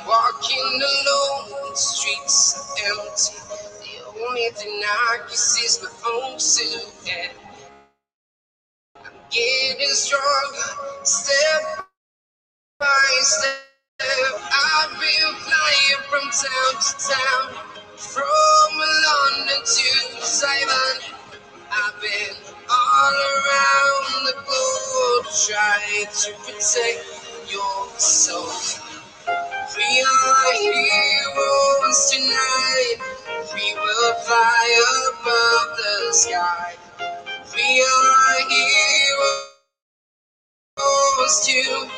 walking alone, the streets are empty. The only thing I can see is my own silhouette. Getting stronger, step by step. I've been flying from town to town, from London to Taiwan. I've been all around the globe trying to protect your soul. We are heroes tonight. We will fly above the sky. We are heroes tonight.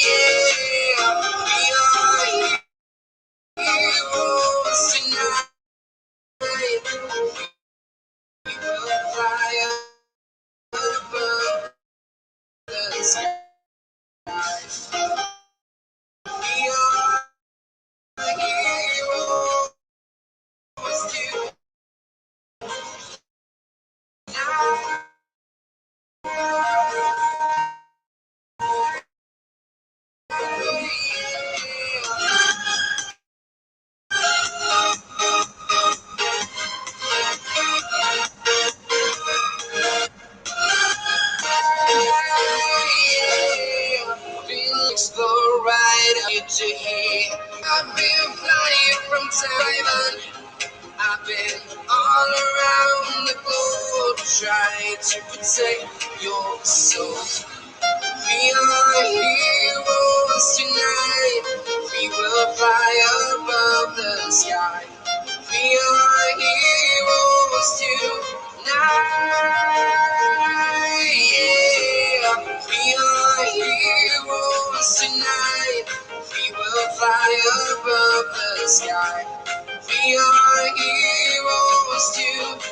Yeah, we are heroes tonight. We will fly above the sky. We are heroes tonight. To hear. I've been flying from Taiwan. I've been all around the globe trying to protect your soul. We are heroes tonight. We will fly above the sky. We are heroes tonight. Yeah, we are heroes tonight. We will fly above the sky. We are heroes tonight.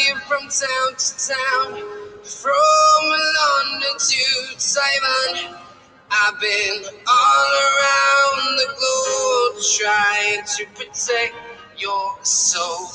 here from town to town, from London to Taiwan. I've been all around the globe trying to protect your soul.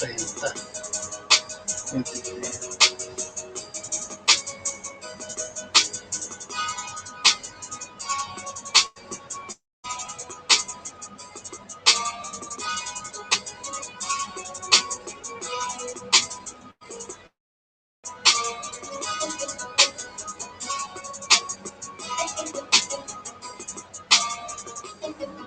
30. 23.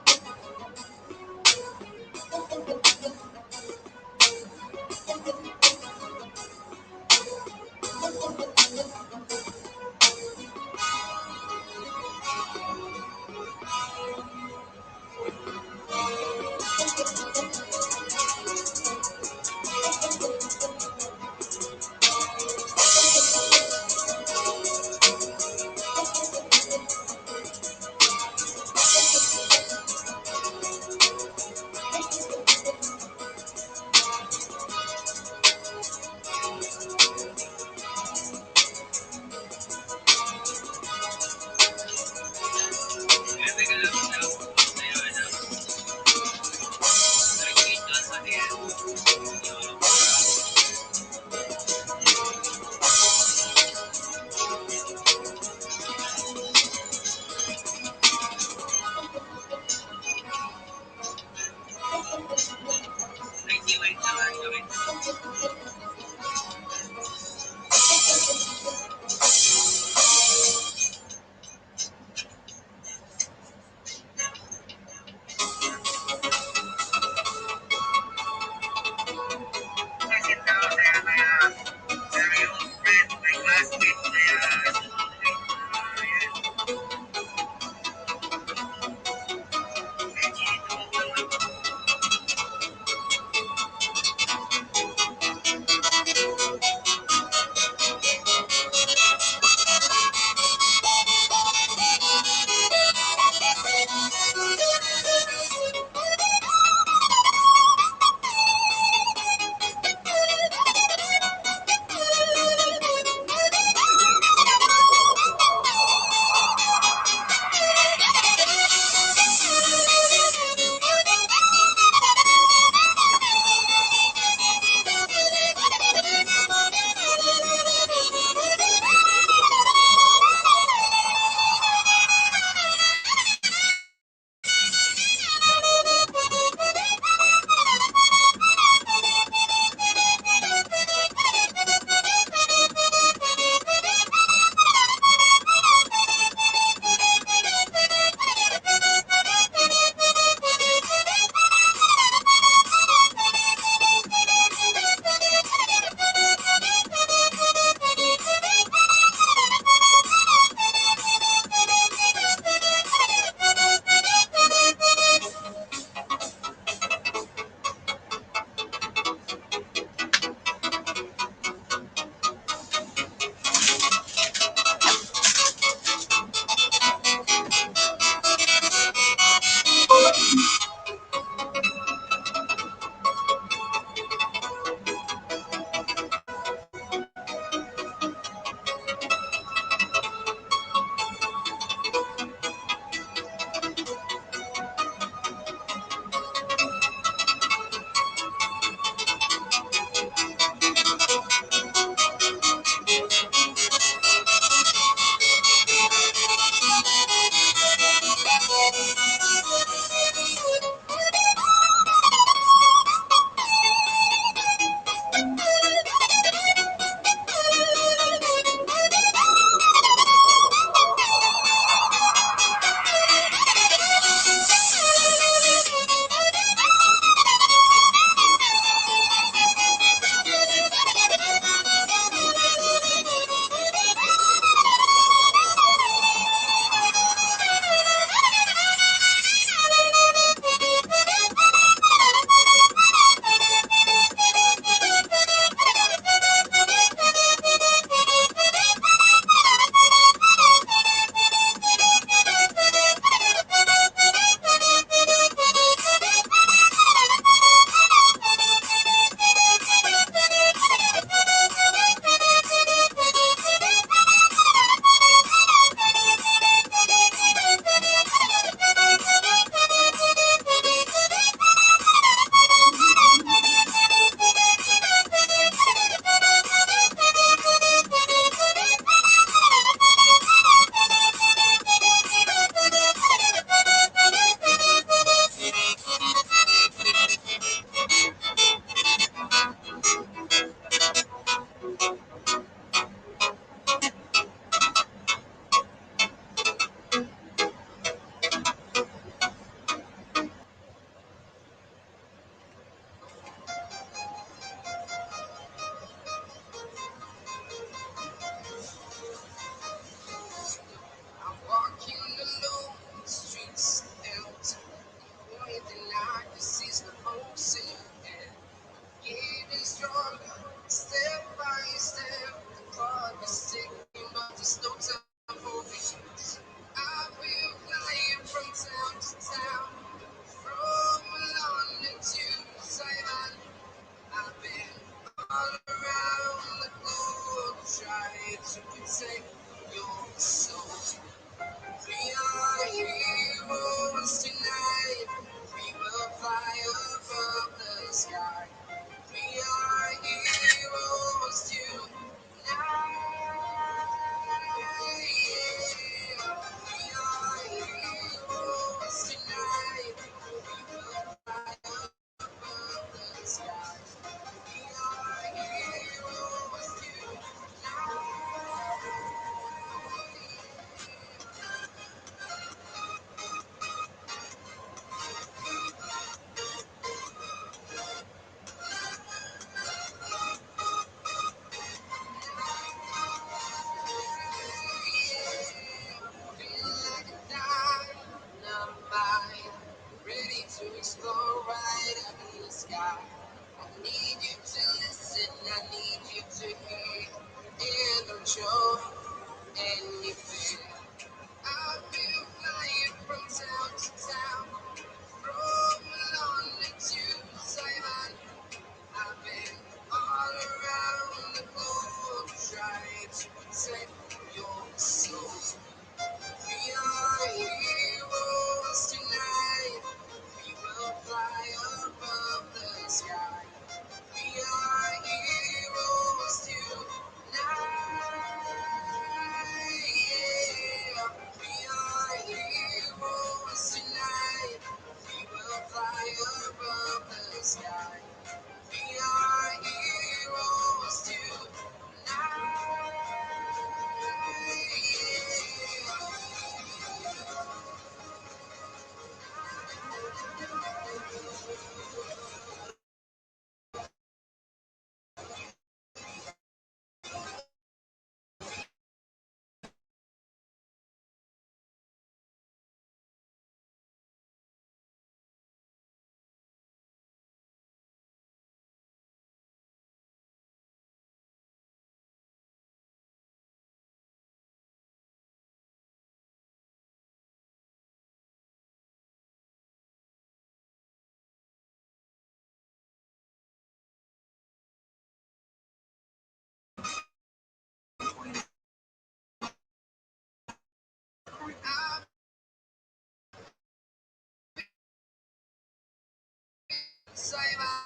Simon.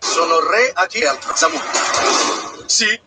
Sono re aquí al tramonto. Sì,